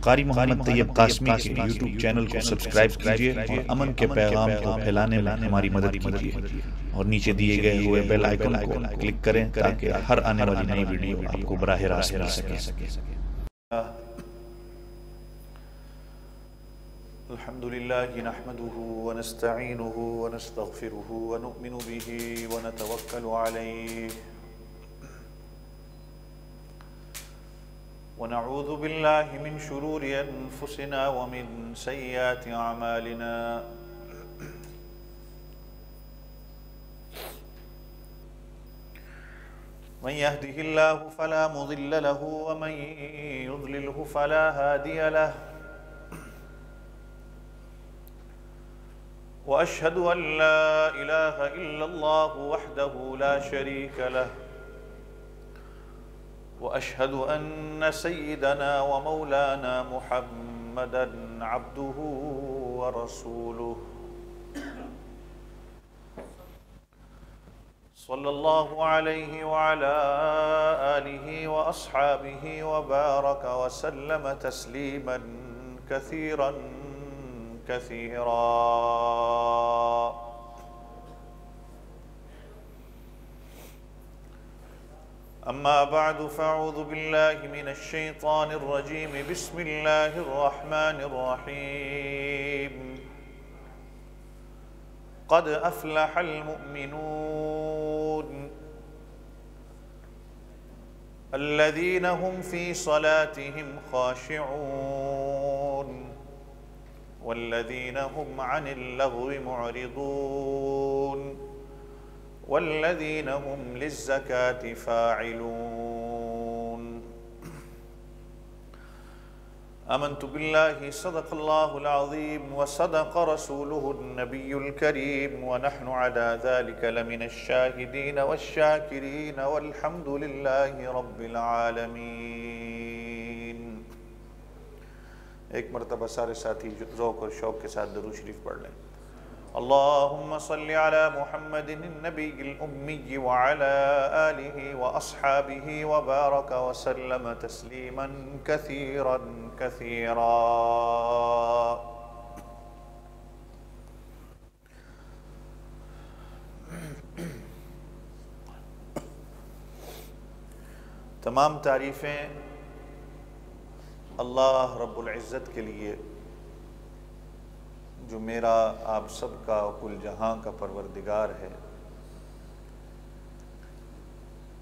قاری محمد طیب قاسمی کے YouTube channel کو سبسکرائب کیجئے اور امن کے پیغام کو پھیلانے میں ہماری مدد کیجئے اور نیچے دیے گئے ہوئے بیل آئیکن کو کلک کریں تاکہ ہر آنے والی نئی ویڈیو آپ کو براہ راست مل سکے۔ الحمد لله نحمده ونستعينه ونستغفره ونؤمن به ونتوكل عليه ونعوذ بالله من شرور أنفسنا ومن سيئات أعمالنا من يهده الله فلا مضل له ومن يضلله فلا هادي له وأشهد أن لا إله إلا الله وحده لا شريك له وأشهد أن سيدنا ومولانا محمدًا عبده ورسوله صلى الله عليه وعلى آله وأصحابه وبارك وسلم تسليمًا كثيرًا كثيرا. أما بعد فأعوذ بالله من الشيطان الرجيم بسم الله الرحمن الرحيم قد أفلح المؤمنون الذين هم في صلاتهم خاشعون والذين هم عن اللغو معرضون والذين هم للزكاة فاعلون. آمنت بالله صدق الله العظيم وصدق رسوله النبي الكريم ونحن على ذلك لمن الشاهدين والشاكرين والحمد لله رب العالمين. ایک مرتبہ سارے ساتھی ذوق اور شوق کے ساتھ درود شریف پڑھ لیں. اللہم صل علی محمد النبی الأمی وعلی آلہ واصحابہ وبارک وسلم تسلیما کثیرا کثیرا. تمام تعریفیں اللہ رب العزت کے لیے جو میرا آپ سب کا کل جہاں کا پروردگار ہے.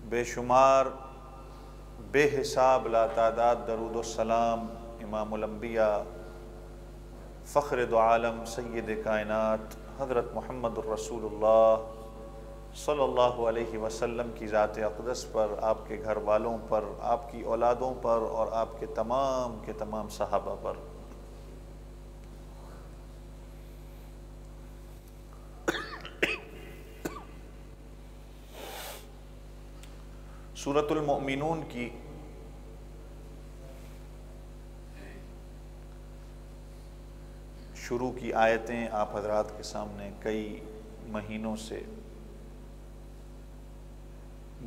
بے شمار بے حساب لا تعداد درود و سلام امام الانبیاء فخر دو عالم سید کائنات حضرت محمد الرسول اللہ صلی اللہ علیہ وسلم کی ذات اقدس پر، آپ کے گھر والوں پر، آپ کی اولادوں پر اور آپ کے تمام صحابہ پر. سورۃ المؤمنون کی شروع کی آیتیں آپ حضرات کے سامنے کئی مہینوں سے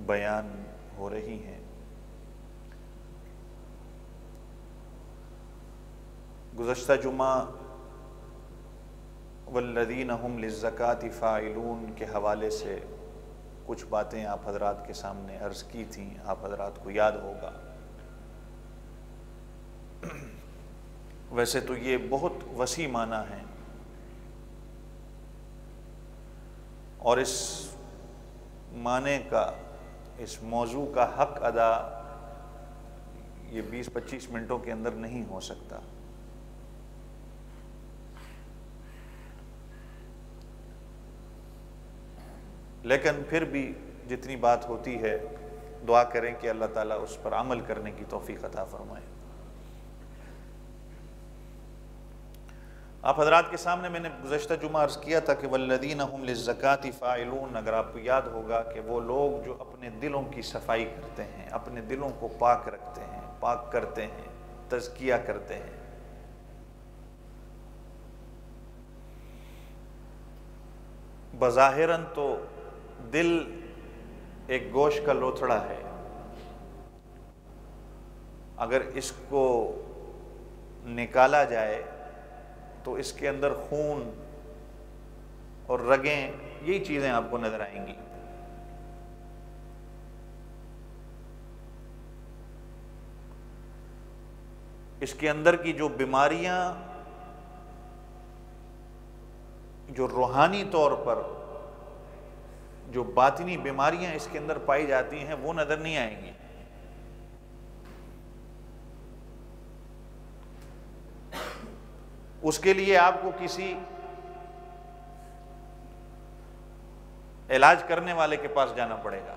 بیان ہو رہی ہیں. گزشتہ جمعہ والذین هم للزکاة فاعلون کے حوالے سے کچھ باتیں آپ حضرات کے سامنے عرض کی تھیں، آپ حضرات کو یاد ہوگا. ویسے تو یہ بہت وسیع معنی ہیں اور اس معنی کا، اس موضوع کا حق ادا یہ 20-25 منٹوں کے اندر نہیں ہو سکتا. لیکن پھر بھی جتنی بات ہوتی ہے دعا کریں کہ اللہ تعالیٰ اس پر عمل کرنے کی توفیق عطا فرمائے. آپ حضرات کے سامنے میں نے گزشتہ جمعہ عرض کیا تھا کہ والذین هم للزکاة فاعلون. اگر آپ کو یاد ہوگا کہ وہ لوگ جو اپنے دلوں کی صفائی کرتے ہیں، اپنے دلوں کو پاک رکھتے ہیں، پاک کرتے ہیں، تزکیہ کرتے ہیں. بظاہراً تو دل ایک گوشت کا لوتھڑا ہے، اگر اس کو نکالا جائے تو اس کے اندر خون اور رگیں، یہی چیزیں آپ کو نظر آئیں گی۔ اس کے اندر کی جو بیماریاں، جو روحانی طور پر جو باطنی بیماریاں اس کے اندر پائی جاتی ہیں، وہ نظر نہیں آئیں گی۔ اس کے لیے آپ کو کسی علاج کرنے والے کے پاس جانا پڑے گا۔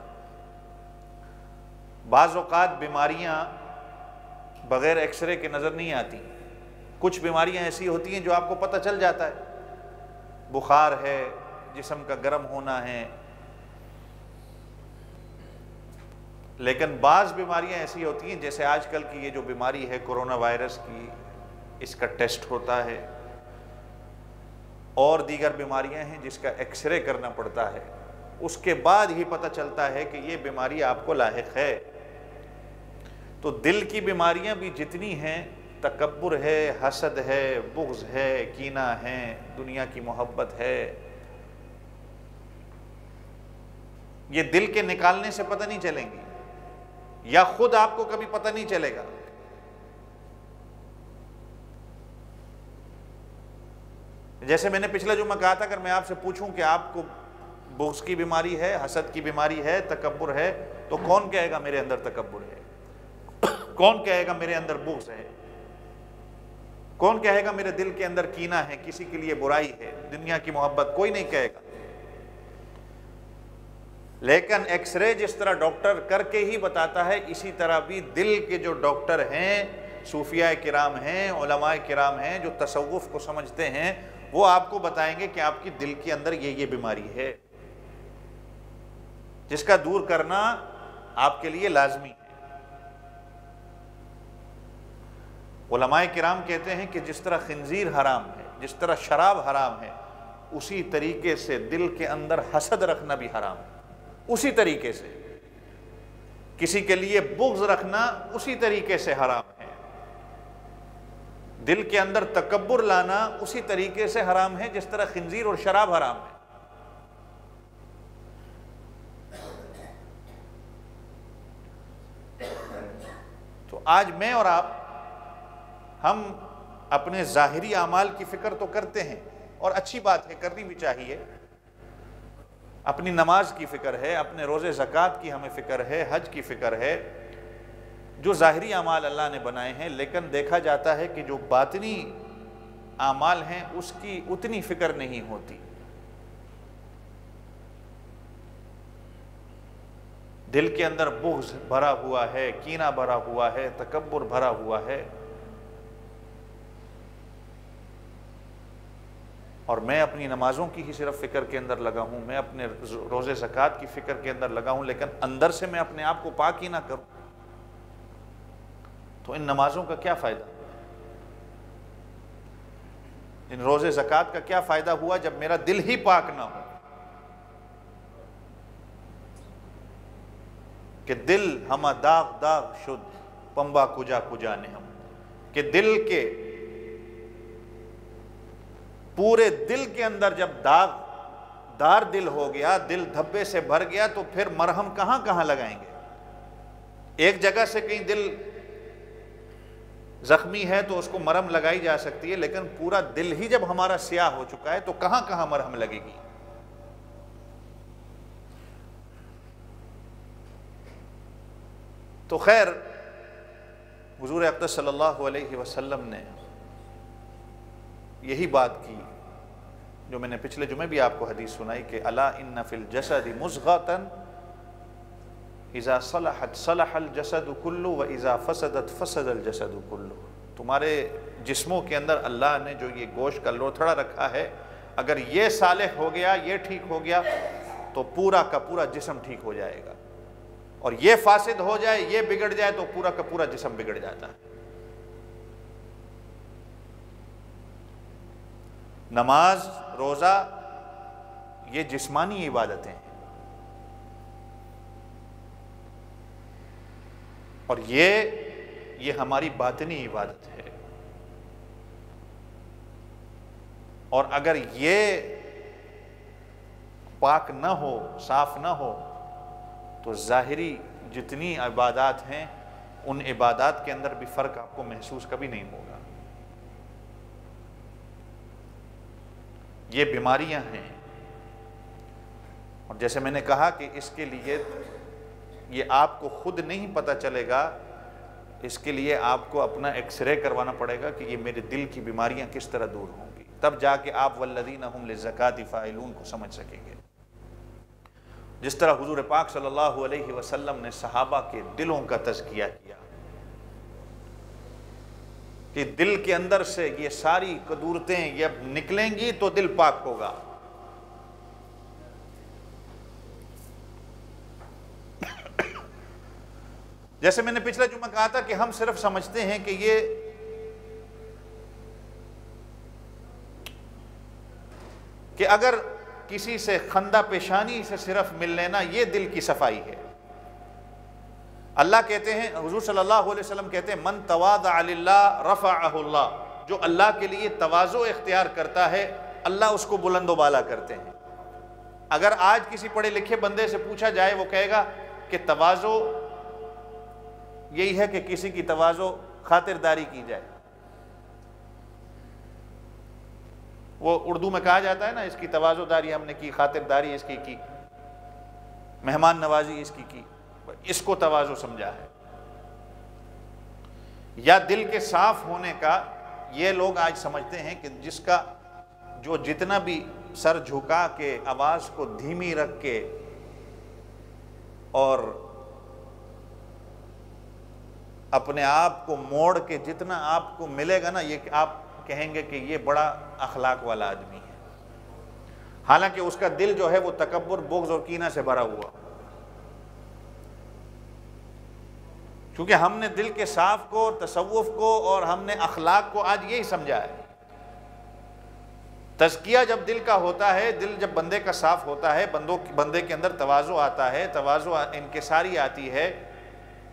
بعض اوقات بیماریاں بغیر ایکس رے کے نظر نہیں آتی۔ کچھ بیماریاں ایسی ہوتی ہیں جو آپ کو پتہ چل جاتا ہے، بخار ہے، جسم کا گرم ہونا ہے، لیکن بعض بیماریاں ایسی ہوتی ہیں جیسے آج کل کی یہ جو بیماری ہے کرونا وائرس کی، اس کا ٹیسٹ ہوتا ہے، اور دیگر بیماریاں ہیں جس کا ایکس رے کرنا پڑتا ہے، اس کے بعد ہی پتہ چلتا ہے کہ یہ بیماری آپ کو لاحق ہے۔ تو دل کی بیماریاں بھی جتنی ہیں، تکبر ہے، حسد ہے، بغض ہے، کینہ ہے، دنیا کی محبت ہے، یہ دل کے نکالنے سے پتہ نہیں چلیں گی، یا خود آپ کو کبھی پتہ نہیں چلے گا۔ جیسے میں نے پچھلا جمعہ کہا تھا، اگر میں آپ سے پوچھوں کہ آپ کو بغض کی بیماری ہے، حسد کی بیماری ہے، تکبر ہے، تو کون کہے گا میرے اندر تکبر ہے؟ کون کہے گا میرے اندر بغض ہے؟ کون کہے گا میرے دل کے اندر کینہ ہے، کسی کے لیے برائی ہے، دنیا کی محبت؟ کوئی نہیں کہے گا۔ لیکن ایکس رے جس طرح ڈاکٹر کر کے ہی بتاتا ہے، اسی طرح بھی دل کے جو ڈاکٹر ہیں، صوفیاء کرام ہیں، علماء کرام ہیں جو تصوف کو سمجھتے ہیں، وہ آپ کو بتائیں گے کہ آپ کی دل کے اندر یہ بیماری ہے، جس کا دور کرنا آپ کے لیے لازمی ہے۔ علماء کرام کہتے ہیں کہ جس طرح خنزیر حرام ہے، جس طرح شراب حرام ہے، اسی طریقے سے دل کے اندر حسد رکھنا بھی حرام ہے۔ اسی طریقے سے کسی کے لیے بغض رکھنا اسی طریقے سے حرام ہے۔ دل کے اندر تکبر لانا اسی طریقے سے حرام ہے جس طرح خنزیر اور شراب حرام ہے۔ تو آج میں اور آپ، ہم اپنے ظاہری اعمال کی فکر تو کرتے ہیں، اور اچھی بات ہے، کرنی بھی چاہیے۔ اپنی نماز کی فکر ہے، اپنے روزے زکوٰۃ کی ہمیں فکر ہے، حج کی فکر ہے، جو ظاہری اعمال اللہ نے بنائے ہیں، لیکن دیکھا جاتا ہے کہ جو باطنی اعمال ہیں اس کی اتنی فکر نہیں ہوتی۔ دل کے اندر بغض بھرا ہوا ہے، کینہ بھرا ہوا ہے، تکبر بھرا ہوا ہے، اور میں اپنی نمازوں کی ہی صرف فکر کے اندر لگا ہوں، میں اپنے روزے زکوٰۃ کی فکر کے اندر لگا ہوں، لیکن اندر سے میں اپنے آپ کو پاک ہی نہ کروں، تو ان نمازوں کا کیا فائدہ؟ ان روزے زکوٰۃ کا کیا فائدہ ہوا جب میرا دل ہی پاک نہ ہو؟ کہ دل ہما داغ داغ شد پمبا کجا کجا نے ہم، کہ دل کے پورے دل کے اندر جب داغ دار دل ہو گیا، دل دھبے سے بھر گیا، تو پھر مرہم کہاں کہاں لگائیں گے؟ ایک جگہ سے کہیں دل زخمی ہے تو اس کو مرہم لگائی جا سکتی ہے، لیکن پورا دل ہی جب ہمارا سیاہ ہو چکا ہے تو کہاں کہاں مرہم لگے گی؟ تو خیر، حضور اقدس صلی اللہ علیہ وسلم نے یہی بات کی جو میں نے پچھلے جمعے بھی آپ کو حدیث سنائی کہ الا ان فی الجسد مضغۃ اذا صلحت صلح الجسد کلہ واذا فسدت فسد الجسد کلہ۔ تمہارے جسموں کے اندر اللہ نے جو یہ گوشت کا لوتھڑا رکھا ہے، اگر یہ صالح ہو گیا، یہ ٹھیک ہو گیا، تو پورا کا پورا جسم ٹھیک ہو جائے گا، اور یہ فاسد ہو جائے، یہ بگڑ جائے، تو پورا کا پورا جسم بگڑ جاتا ہے۔ نماز، روزہ، یہ جسمانی عبادتیں ہیں، اور یہ ہماری باطنی عبادت ہے۔ اور اگر یہ پاک نہ ہو، صاف نہ ہو، تو ظاہری جتنی عبادات ہیں ان عبادات کے اندر بھی فرق آپ کو محسوس کبھی نہیں ہوگا۔ یہ بیماریاں ہیں، اور جیسے میں نے کہا کہ اس کے لیے یہ آپ کو خود نہیں پتہ چلے گا، اس کے لیے آپ کو اپنا ایکس رے کروانا پڑے گا کہ یہ میرے دل کی بیماریاں کس طرح دور ہوں گی، تب جا کے آپ والذین هم للزکاۃ فاعلون کو سمجھ سکیں گے۔ جس طرح حضور پاک صلی اللہ علیہ وسلم نے صحابہ کے دلوں کا تزکیہ کیا کہ دل کے اندر سے یہ ساری قدورتیں جب نکلیں گی تو دل پاک ہوگا۔ جیسے میں نے پچھلا جمعہ کہا تھا کہ ہم صرف سمجھتے ہیں کہ اگر کسی سے خندہ پیشانی سے صرف مل لینا یہ دل کی صفائی ہے۔ اللہ کہتے ہیں، حضور صلی اللہ علیہ وسلم کہتے ہیں، من تواضع للہ رفعہ اللہ، جو اللہ کے لیے تواضع اختیار کرتا ہے اللہ اس کو بلند و بالا کرتے ہیں۔ اگر آج کسی پڑھے لکھے بندے سے پوچھا جائے، وہ کہے گا کہ تواضع یہی ہے کہ کسی کی تواضع خاطرداری کی جائے۔ وہ اردو میں کہا جاتا ہے نا، اس کی تواضع داری ہم نے کی، خاطرداری اس کی مہمان نوازی اس کی، اس کو تواضع سمجھا ہے۔ یا دل کے صاف ہونے کا یہ لوگ آج سمجھتے ہیں کہ جس کا جو جتنا بھی سر جھکا کے آواز کو دھیمی رکھ کے اور اپنے آپ کو موڑ کے جتنا آپ کو ملے گا نا، یہ آپ کہیں گے کہ یہ بڑا اخلاق والا آدمی ہے، حالانکہ اس کا دل جو ہے وہ تکبر، بغض اور کینہ سے بھرا ہوا۔ کیونکہ ہم نے دل کے صاف کو، تصوف کو اور ہم نے اخلاق کو آج یہی سمجھا ہے۔ تزکیہ جب دل کا ہوتا ہے، دل جب بندے کا صاف ہوتا ہے، بندے کے اندر تواضع آتا ہے، تواضع انکساری آتی ہے،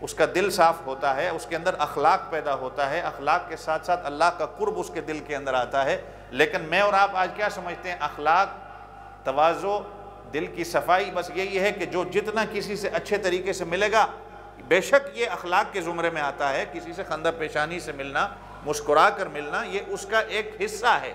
اس کا دل صاف ہوتا ہے، اس کے اندر اخلاق پیدا ہوتا ہے، اخلاق کے ساتھ ساتھ اللہ کا قرب اس کے دل کے اندر آتا ہے۔ لیکن میں اور آپ آج کیا سمجھتے ہیں؟ اخلاق، تواضع، دل کی صفائی بس یہی ہے کہ جو جتنا کسی سے اچھے طریقے سے ملے گا، بے شک یہ اخلاق کے زمرے میں آتا ہے، کسی سے خندہ پیشانی سے ملنا، مسکرا کر ملنا، یہ اس کا ایک حصہ ہے،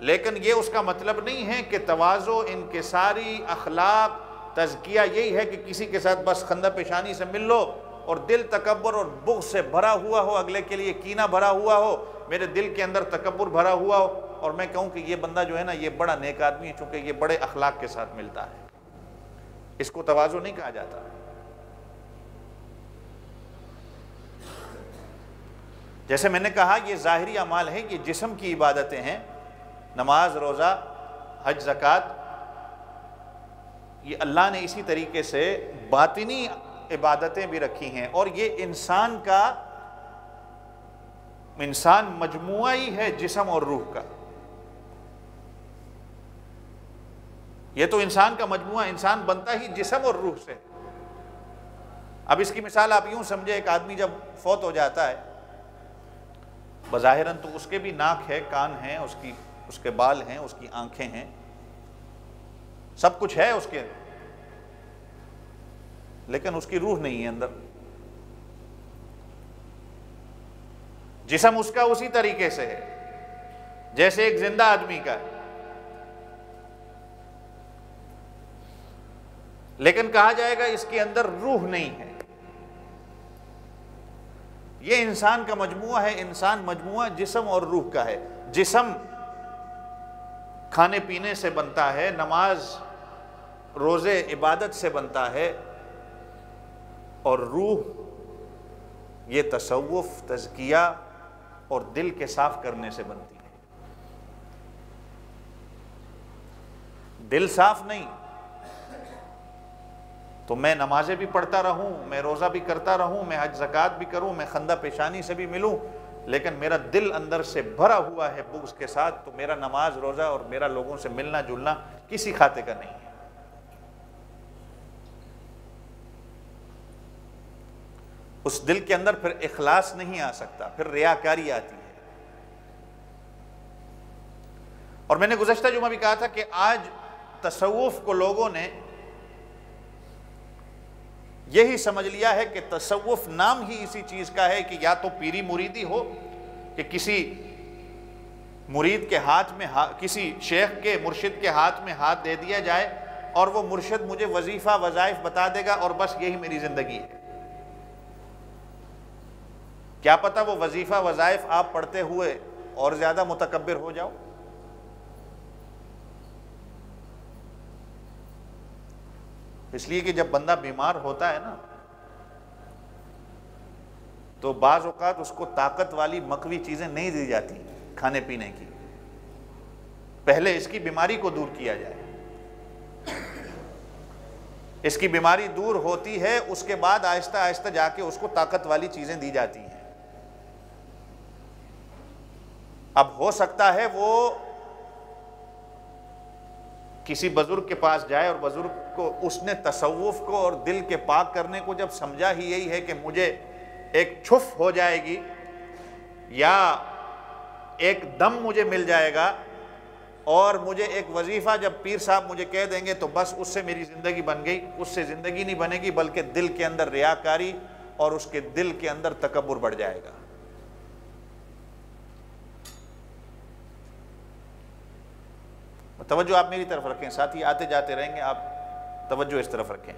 لیکن یہ اس کا مطلب نہیں ہے کہ تواضع، انکساری، اخلاق، تزکیہ یہی ہے کہ کسی کے ساتھ بس خندہ پیشانی سے مل لو اور دل تکبر اور بغض سے بھرا ہوا ہو، اگلے کے لیے کینہ بھرا ہوا ہو، میرے دل کے اندر تکبر بھرا ہوا ہو، اور میں کہوں کہ یہ بندہ جو ہے نا یہ بڑا نیک آدمی ہے چونکہ یہ بڑے اخلاق کے ساتھ ملتا ہے، اس کو تواضع نہیں کہا جاتا۔ جیسے میں نے کہا یہ ظاہری اعمال ہیں، یہ جسم کی عبادتیں ہیں، نماز، روزہ، حج، زکوٰۃ، یہ اللہ نے اسی طریقے سے باطنی عبادتیں بھی رکھی ہیں، اور یہ انسان مجموعہ ہی ہے جسم اور روح کا۔ یہ تو انسان کا مجموعہ، انسان بنتا ہی جسم اور روح سے۔ اب اس کی مثال آپ یوں سمجھے، ایک آدمی جب فوت ہو جاتا ہے، بظاہراً تو اس کے بھی ناک ہے، کان ہیں، اس کے بال ہیں، اس کی آنکھیں ہیں، سب کچھ ہے اس کے، لیکن اس کی روح نہیں ہے اندر۔ جسم اس کا اسی طریقے سے ہے جیسے ایک زندہ آدمی کا ہے، لیکن کہا جائے گا اس کے اندر روح نہیں ہے۔ یہ انسان کا مجموعہ ہے، انسان مجموعہ جسم اور روح کا ہے۔ جسم کھانے پینے سے بنتا ہے، نماز، روزے، عبادت سے بنتا ہے، اور روح یہ تصوف، تزکیہ اور دل کے صاف کرنے سے بنتی ہے۔ دل صاف نہیں تو میں نمازیں بھی پڑھتا رہوں، میں روزہ بھی کرتا رہوں، میں حج زکوٰۃ بھی کروں، میں خندہ پیشانی سے بھی ملوں، لیکن میرا دل اندر سے بھرا ہوا ہے بغض کے ساتھ، تو میرا نماز، روزہ اور میرا لوگوں سے ملنا جلنا کسی کھاتے کا نہیں ہے۔ اس دل کے اندر پھر اخلاص نہیں آ سکتا، پھر ریاکاری آتی ہے۔ اور میں نے گزشتہ جمعہ بھی کہا تھا کہ آج تصوف کو لوگوں نے یہی سمجھ لیا ہے کہ تصوف نام ہی اسی چیز کا ہے کہ یا تو پیری مریدی ہو کہ کسی مرید کے ہاتھ میں کسی شیخ کے مرشد کے ہاتھ میں ہاتھ دے دیا جائے اور وہ مرشد مجھے وظیفہ وظائف بتا دے گا اور بس یہی میری زندگی ہے۔ کیا پتہ وہ وظیفہ وظائف آپ پڑھتے ہوئے اور زیادہ متکبر ہو جاؤ۔ اس لیے کہ جب بندہ بیمار ہوتا ہے نا تو بعض اوقات اس کو طاقت والی مقوی چیزیں نہیں دی جاتی کھانے پینے کی، پہلے اس کی بیماری کو دور کیا جائے۔ اس کی بیماری دور ہوتی ہے، اس کے بعد آہستہ آہستہ جا کے اس کو طاقت والی چیزیں دی جاتی ہیں۔ اب ہو سکتا ہے وہ کسی بزرگ کے پاس جائے اور بزرگ کو اس نے تصوف کو اور دل کے پاک کرنے کو جب سمجھا ہی یہی ہے کہ مجھے ایک چھف ہو جائے گی یا ایک دم مجھے مل جائے گا اور مجھے ایک وظیفہ جب پیر صاحب مجھے کہہ دیں گے تو بس اس سے میری زندگی بن گئی، اس سے زندگی نہیں بنے گی بلکہ دل کے اندر ریاکاری اور اس کے دل کے اندر تکبر بڑھ جائے گا۔ توجہ آپ میری طرف رکھیں، ساتھی آتے جاتے رہیں گے، آپ توجہ اس طرف رکھیں۔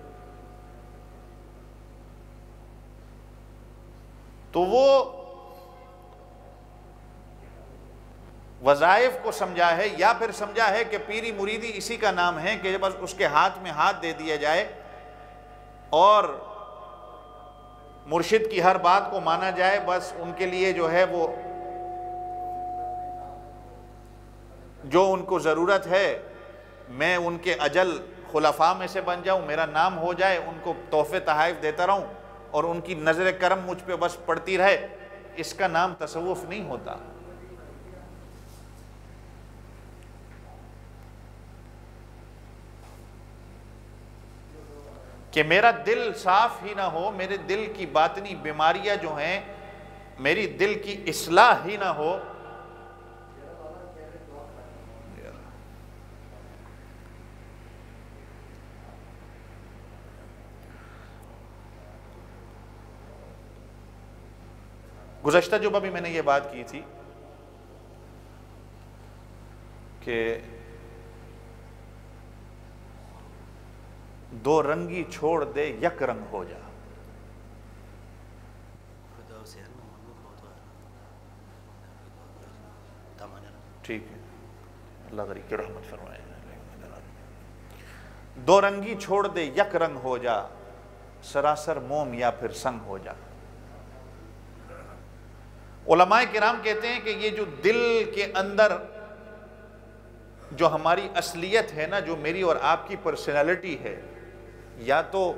تو وہ وظائف کو سمجھا ہے یا پھر سمجھا ہے کہ پیری مریدی اسی کا نام ہے کہ بس اس کے ہاتھ میں ہاتھ دے دیا جائے اور مرشد کی ہر بات کو مانا جائے، بس ان کے لیے جو ہے وہ جو ان کو ضرورت ہے میں ان کے اجل خلفاء میں سے بن جاؤں، میرا نام ہو جائے، ان کو تحفے تحائف دیتا رہوں اور ان کی نظر کرم مجھ پہ بس پڑتی رہے، اس کا نام تصوف نہیں ہوتا۔ کہ میرا دل صاف ہی نہ ہو، میرے دل کی باطنی بیماریاں جو ہیں، میری دل کی اصلاح ہی نہ ہو، گزشتہ جمعہ بھی میں نے یہ بات کی تھی کہ دو رنگی چھوڑ دے یک رنگ ہو جا۔ ٹھیک ہے، اللہ غریب کی رحمت فرمائے۔ دو رنگی چھوڑ دے یک رنگ ہو جا، سراسر موم یا پھر سنگ ہو جا۔ علماء کرام کہتے ہیں کہ یہ جو دل کے اندر جو ہماری اصلیت ہے نا، جو میری اور آپ کی پرسنالٹی ہے، یا تو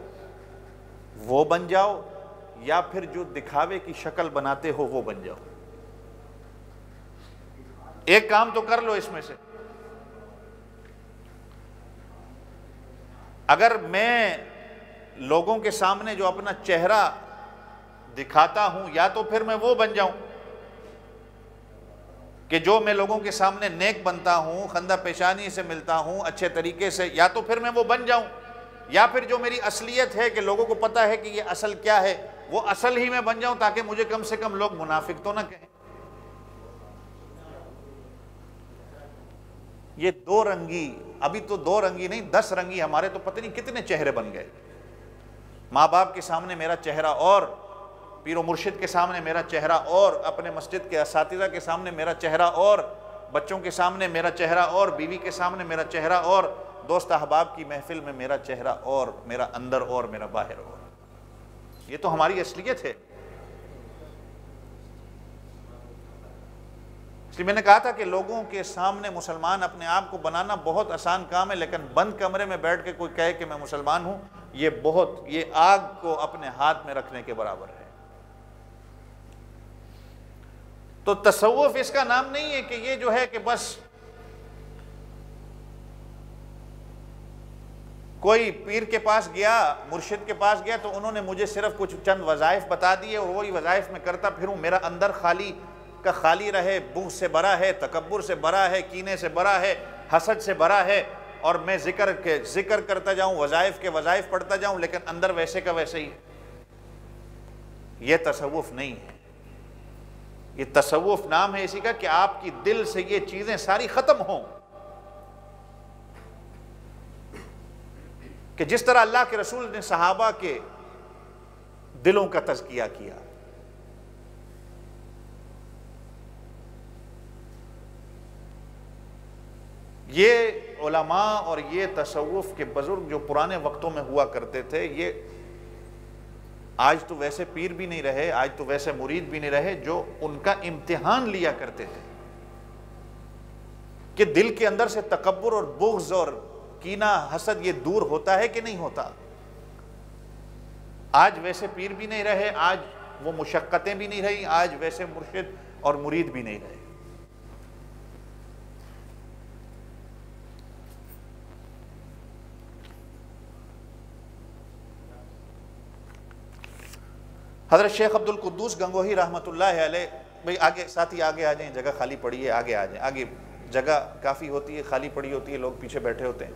وہ بن جاؤ یا پھر جو دکھاوے کی شکل بناتے ہو وہ بن جاؤ۔ ایک کام تو کر لو اس میں سے۔ اگر میں لوگوں کے سامنے جو اپنا چہرہ دکھاتا ہوں یا تو پھر میں وہ بن جاؤں کہ جو میں لوگوں کے سامنے نیک بنتا ہوں، خندہ پیشانی سے ملتا ہوں اچھے طریقے سے، یا تو پھر میں وہ بن جاؤں، یا پھر جو میری اصلیت ہے کہ لوگوں کو پتہ ہے کہ یہ اصل کیا ہے وہ اصل ہی میں بن جاؤں تاکہ مجھے کم سے کم لوگ منافق تو نہ کہیں۔ یہ دو رنگی، ابھی تو دو رنگی نہیں 10 رنگی، ہمارے تو پتہ نہیں کتنے چہرے بن گئے۔ ماں باپ کے سامنے میرا چہرہ اور، پیر و مرشد کے سامنے میرا چہرہ اور، اپنے مسجد کے اساتذہ کے سامنے میرا چہرہ اور، بچوں کے سامنے میرا چہرہ اور، بیوی کے سامنے میرا چہرہ اور، دوست احباب کی محفل میں میرا چہرہ اور، میرا اندر اور، میرا باہر اور۔ یہ تو ہماری اصلیت ہے۔ اس لیے میں نے کہا تھا کہ لوگوں کے سامنے مسلمان اپنے آپ کو بنانا بہت آسان کام ہے، لیکن بند کمرے میں بیٹھ کے کوئی کہے کہ میں مسلمان ہوں، یہ آگ کو اپنے ہاتھ میں رکھنے کے برابر ہے۔ تو تصوف اس کا نام نہیں ہے کہ یہ جو ہے کہ بس کوئی پیر کے پاس گیا، مرشد کے پاس گیا تو انہوں نے مجھے صرف کچھ چند وظائف بتا دیے اور وہی وظائف میں کرتا پھروں، میرا اندر خالی کا خالی رہے، بغض سے بھرا ہے، تکبر سے بھرا ہے، کینے سے بھرا ہے، حسد سے بھرا ہے، اور میں ذکر کرتا جاؤں، وظائف کے وظائف پڑھتا جاؤں، لیکن اندر ویسے کا ویسے ہی. یہ تصوف نہیں ہے. یہ تصوف نام ہے اسی کا کہ آپ کی دل سے یہ چیزیں ساری ختم ہوں. کہ جس طرح اللہ کے رسول نے صحابہ کے دلوں کا تزکیہ کیا. یہ علماء اور یہ تصوف کے بزرگ جو پرانے وقتوں میں ہوا کرتے تھے، یہ آج تو ویسے پیر بھی نہیں رہے، آج تو ویسے مرید بھی نہیں رہے، جو ان کا امتحان لیا کرتے تھے کہ دل کے اندر سے تکبر اور بغض اور کینہ حسد یہ دور ہوتا ہے کہ نہیں ہوتا. آج ویسے پیر بھی نہیں رہے، آج وہ مشقتیں بھی نہیں رہی، آج ویسے مرشد اور مرید بھی نہیں رہے. حضرت شیخ عبد القدوس گنگوہی رحمۃ اللہ علیہ، بھئی آگے ساتھی آگے آ جائیں، جگہ خالی پڑی ہے، آگے آ جائیں. آگے جگہ کافی ہوتی ہے، خالی پڑی ہوتی ہے، لوگ پیچھے بیٹھے ہوتے ہیں.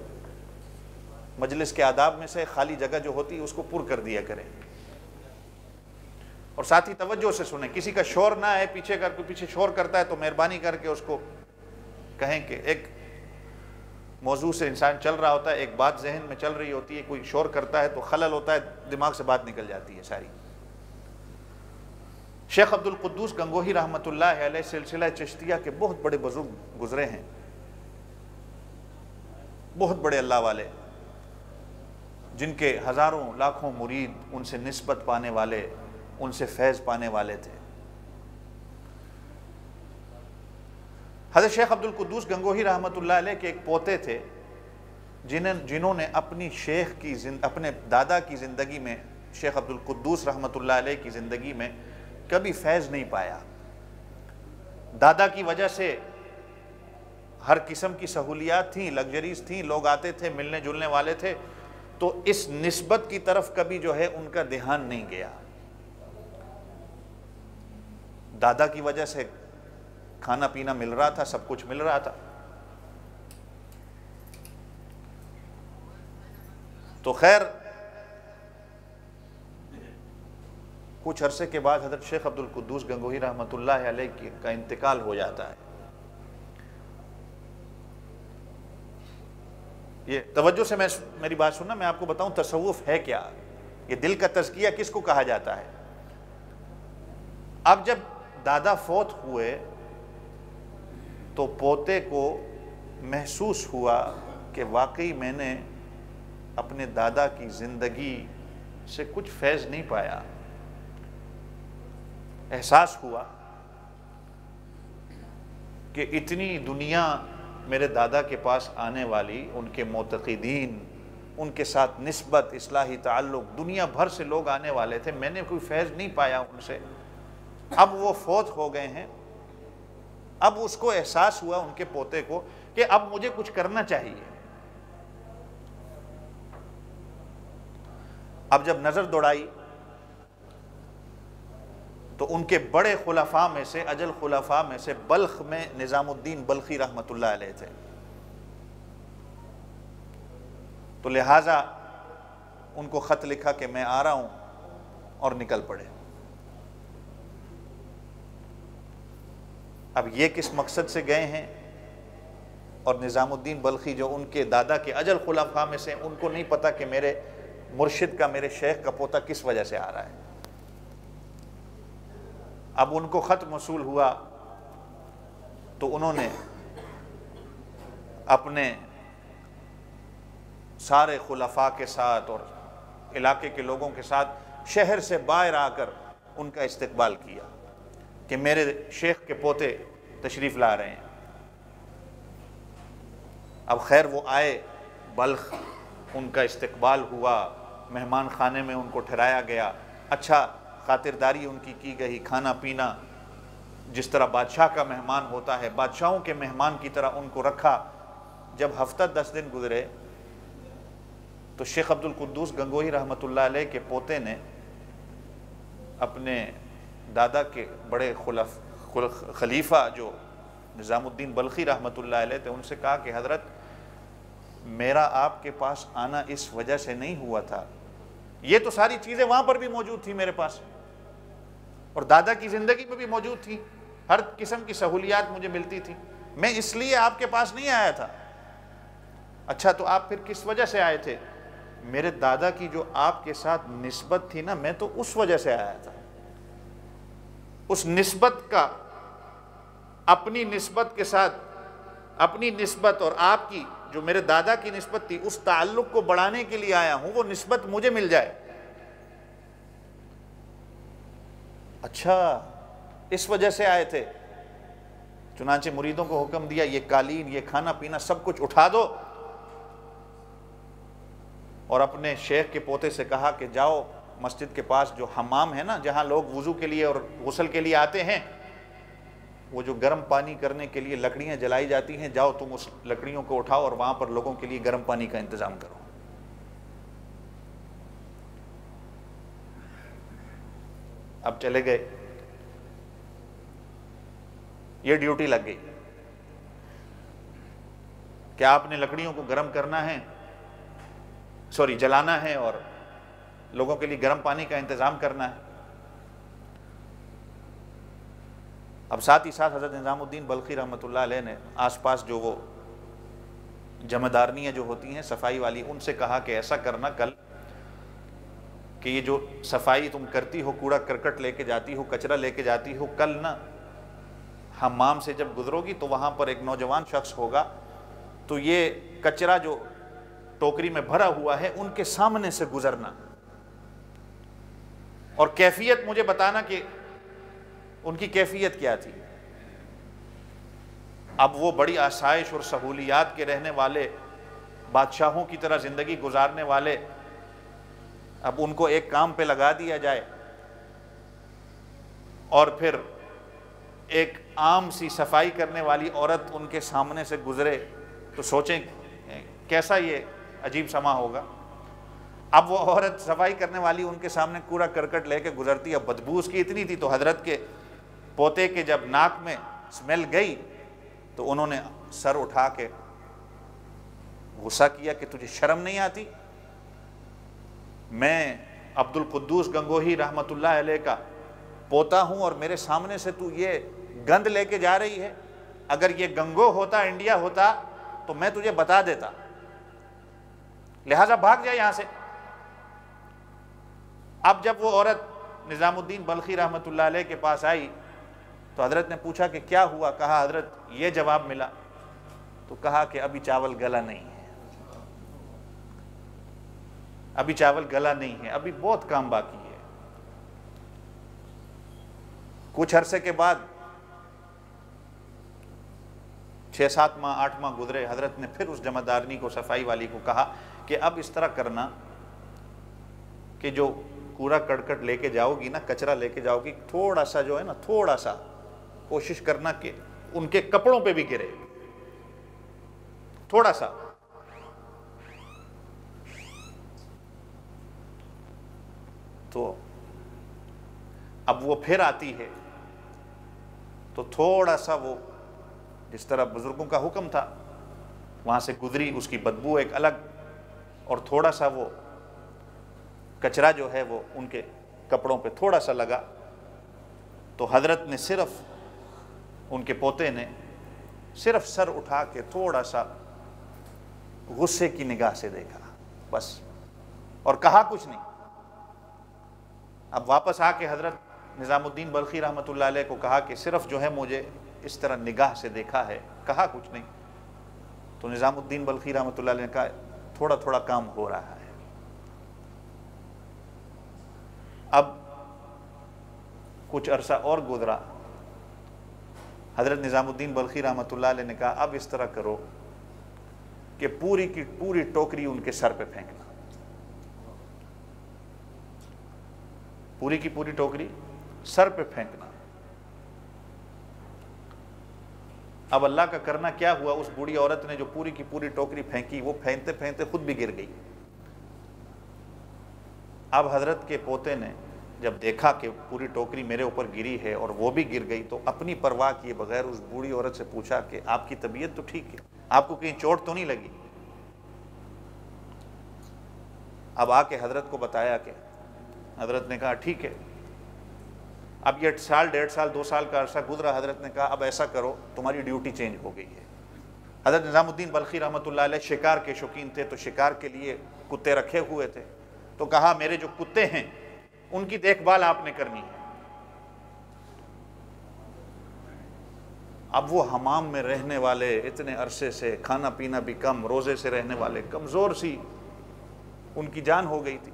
مجلس کے آداب میں سے خالی جگہ جو ہوتی ہے اس کو پر کر دیا کریں، اور ساتھی توجہ سے سنیں، کسی کا شور نہ ہے. پیچھے شور کرتا ہے تو مہربانی کر کے اس کو کہیں کہ ایک موضوع سے انسان چل رہا ہوتا ہے، ایک بات ذہن میں چل رہی ہوتی ہے، کوئی شور کرتا ہے تو خلل ہوتا ہے، دماغ سے بات نکل جاتی ہے ساری. شیخ عبد القدوس گنگوہی رحمۃ اللہ علیہ سلسلہ چشتیہ کے بہت بڑے بزرگ گزرے ہیں، بہت بڑے اللہ والے، جن کے ہزاروں لاکھوں مرید ان سے نسبت پانے والے، ان سے فیض پانے والے تھے. حضرت شیخ عبد القدوس گنگوہی رحمۃ اللہ علیہ کے ایک پوتے تھے جنہوں نے اپنے دادا کی زندگی میں، شیخ عبد القدوس رحمۃ اللہ علیہ کی زندگی میں کبھی فیض نہیں پایا. دادا کی وجہ سے ہر قسم کی سہولیات تھیں، لگژریز تھیں، لوگ آتے تھے، ملنے جلنے والے تھے، تو اس نسبت کی طرف کبھی جو ہے ان کا دھیان نہیں گیا. دادا کی وجہ سے کھانا پینا مل رہا تھا، سب کچھ مل رہا تھا. تو خیر کچھ عرصے کے بعد حضرت شیخ عبد القدوس گنگوہی رحمۃ اللہ علیہ کا انتقال ہو جاتا ہے. یہ توجہ سے میری بات سننا، میں آپ کو بتاؤں تصوف ہے کیا، یہ دل کا تزکیہ کس کو کہا جاتا ہے. اب جب دادا فوت ہوئے تو پوتے کو محسوس ہوا کہ واقعی میں نے اپنے دادا کی زندگی سے کچھ فیض نہیں پایا. احساس ہوا کہ اتنی دنیا میرے دادا کے پاس آنے والی، ان کے معتقدین، ان کے ساتھ نسبت، اصلاحی تعلق، دنیا بھر سے لوگ آنے والے تھے، میں نے کوئی فیض نہیں پایا ان سے. اب وہ فوت ہو گئے ہیں. اب اس کو احساس ہوا، ان کے پوتے کو، کہ اب مجھے کچھ کرنا چاہیے. اب جب نظر دوڑائی تو ان کے بڑے خلفاء میں سے، اجل خلفاء میں سے بلخ میں نظام الدین بلخی رحمۃ اللہ علیہ تھے. تو لہٰذا ان کو خط لکھا کہ میں آ رہا ہوں، اور نکل پڑے. اب یہ کس مقصد سے گئے ہیں، اور نظام الدین بلخی جو ان کے دادا کے اجل خلفاء میں سے، ان کو نہیں پتا کہ میرے مرشد کا، میرے شیخ کا پوتا کس وجہ سے آ رہا ہے. اب ان کو خط موصول ہوا تو انہوں نے اپنے سارے خلفاء کے ساتھ اور علاقے کے لوگوں کے ساتھ شہر سے باہر آ کر ان کا استقبال کیا کہ میرے شیخ کے پوتے تشریف لا رہے ہیں. اب خیر وہ آئے بلخ، ان کا استقبال ہوا، مہمان خانے میں ان کو ٹھہرایا گیا، اچھا خاطرداری ان کی گئی، کھانا پینا جس طرح بادشاہ کا مہمان ہوتا ہے، بادشاہوں کے مہمان کی طرح ان کو رکھا. جب ہفتہ 10 دن گزرے تو شیخ عبد القدوس گنگوہی رحمۃ اللہ علیہ کے پوتے نے اپنے دادا کے بڑے خلیفہ جو نظام الدین بلخی رحمۃ اللہ علیہ تھے، ان سے کہا کہ حضرت میرا آپ کے پاس آنا اس وجہ سے نہیں ہوا تھا، یہ تو ساری چیزیں وہاں پر بھی موجود تھی میرے پاس، اور دادا کی زندگی میں بھی موجود تھی، ہر قسم کی سہولیات مجھے ملتی تھی، میں اس لیے آپ کے پاس نہیں آیا تھا۔ اچھا تو آپ پھر کس وجہ سے آئے تھے؟ میرے دادا کی جو آپ کے ساتھ نسبت تھی نا، میں تو اس وجہ سے آیا تھا۔ اس نسبت کا، اپنی نسبت کے ساتھ، اپنی نسبت اور آپ کی جو میرے دادا کی نسبت تھی، اس تعلق کو بڑھانے کے لیے آیا ہوں، وہ نسبت مجھے مل جائے۔ اچھا اس وجہ سے آئے تھے۔ چنانچہ مریدوں کو حکم دیا یہ قالین، یہ کھانا پینا سب کچھ اٹھا دو، اور اپنے شیخ کے پوتے سے کہا کہ جاؤ مسجد کے پاس جو حمام ہے نا، جہاں لوگ وضو کے لیے اور غسل کے لیے آتے ہیں، وہ جو گرم پانی کرنے کے لیے لکڑیاں جلائی جاتی ہیں، جاؤ تم اس لکڑیوں کو اٹھاؤ اور وہاں پر لوگوں کے لیے گرم پانی کا انتظام کرو۔ اب چلے گئے، یہ ڈیوٹی لگ گئی کہ آپ نے لکڑیوں کو گرم کرنا ہے، جلانا ہے اور لوگوں کے لیے گرم پانی کا انتظام کرنا ہے۔ اب ساتھ ہی ساتھ حضرت نظام الدین بلخی رحمۃ اللہ علیہ نے آس پاس جو وہ جمعدارنیاں جو ہوتی ہیں صفائی والی، ان سے کہا کہ ایسا کرنا کل کہ یہ جو صفائی تم کرتی ہو، کوڑا کرکٹ لے کے جاتی ہو، کچرا لے کے جاتی ہو، کل نا حمام سے جب گزرو گی تو وہاں پر ایک نوجوان شخص ہوگا، تو یہ کچرا جو ٹوکری میں بھرا ہوا ہے ان کے سامنے سے گزرنا، اور کیفیت مجھے بتانا کہ ان کی کیفیت کیا تھی۔ اب وہ بڑی آسائش اور سہولیات کے رہنے والے، بادشاہوں کی طرح زندگی گزارنے والے، اب ان کو ایک کام پہ لگا دیا جائے اور پھر ایک عام سی صفائی کرنے والی عورت ان کے سامنے سے گزرے، تو سوچیں کیسا یہ عجیب سما ہوگا۔ اب وہ عورت صفائی کرنے والی ان کے سامنے کوڑا کرکٹ لے کے گزرتی، اب بدبو اس کی اتنی تھی، تو حضرت کے پوتے کے جب ناک میں اسمیل گئی تو انہوں نے سر اٹھا کے غصہ کیا کہ تجھے شرم نہیں آتی؟ میں عبد القدوس گنگوہی رحمۃ اللہ علیہ کا پوتا ہوں اور میرے سامنے سے تو یہ گند لے کے جا رہی ہے؟ اگر یہ گنگو ہوتا، انڈیا ہوتا، تو میں تجھے بتا دیتا، لہٰذا بھاگ جائے یہاں سے۔ اب جب وہ عورت نظام الدین بلخی رحمۃ اللہ علیہ کے پاس آئی تو حضرت نے پوچھا کہ کیا ہوا؟ کہا حضرت یہ جواب ملا، تو کہا کہ ابھی چاول گلا نہیں ہے، ابھی چاول گلا نہیں ہے، ابھی بہت کام باقی ہے۔ کچھ عرصے کے بعد 6-7 ماہ 8 ماہ گزرے، حضرت نے پھر اس جمعدارنی کو، صفائی والی کو کہا کہ اب اس طرح کرنا کہ جو کوڑا کرکٹ لے کے جاؤ گی نا، کچرا لے کے جاؤ گی، تھوڑا سا جو ہے نا، تھوڑا سا کوشش کرنا کہ ان کے کپڑوں پہ بھی گرے، تھوڑا سا۔ تو اب وہ پھر آتی ہے تو تھوڑا سا وہ جس طرح بزرگوں کا حکم تھا وہاں سے گزری، اس کی بدبو ایک الگ، اور تھوڑا سا وہ کچرا جو ہے وہ ان کے کپڑوں پہ تھوڑا سا لگا، تو حضرت نے صرف، ان کے پوتے نے صرف سر اٹھا کے تھوڑا سا غصے کی نگاہ سے دیکھا بس، اور کہا کچھ نہیں۔ اب واپس آ کے حضرت نظام الدین بلخی رحمۃ اللہ علیہ کو کہا کہ صرف جو ہے مجھے اس طرح نگاہ سے دیکھا ہے، کہا کچھ نہیں۔ تو نظام الدین بلخی رحمۃ اللہ علیہ نے کہا تھوڑا تھوڑا کام ہو رہا ہے۔ اب کچھ عرصہ اور گزرا، حضرت نظام الدین بلخی رحمۃ اللہ علیہ نے کہا اب اس طرح کرو کہ پوری کی پوری ٹوکری ان کے سر پہ پھینکنا، پوری کی پوری ٹوکری سر پہ پھینکنا۔ اب اللہ کا کرنا کیا ہوا، اس بوڑھی عورت نے جو پوری کی پوری ٹوکری پھینکی، وہ پھینکتے پھینکتے خود بھی گر گئی۔ اب حضرت کے پوتے نے جب دیکھا کہ پوری ٹوکری میرے اوپر گری ہے اور وہ بھی گر گئی، تو اپنی پرواہ کیے بغیر اس بوڑھی عورت سے پوچھا کہ آپ کی طبیعت تو ٹھیک ہے، آپ کو کہیں چوٹ تو نہیں لگی؟ اب آ کے حضرت کو بتایا کہ حضرت نے کہا ٹھیک ہے۔ اب یہ سال 1.5 سال 2 سال کا عرصہ گزرا، حضرت نے کہا اب ایسا کرو تمہاری ڈیوٹی چینج ہو گئی ہے۔ حضرت نظام الدین بلخی رحمۃ اللہ علیہ شکار کے شوقین تھے، تو شکار کے لیے کتے رکھے ہوئے تھے، تو کہا میرے جو کتے ہیں ان کی دیکھ بھال آپ نے کرنی ہے۔ اب وہ حمام میں رہنے والے اتنے عرصے سے، کھانا پینا بھی کم، روزے سے رہنے والے، کمزور سی ان کی جان ہو گئی تھی،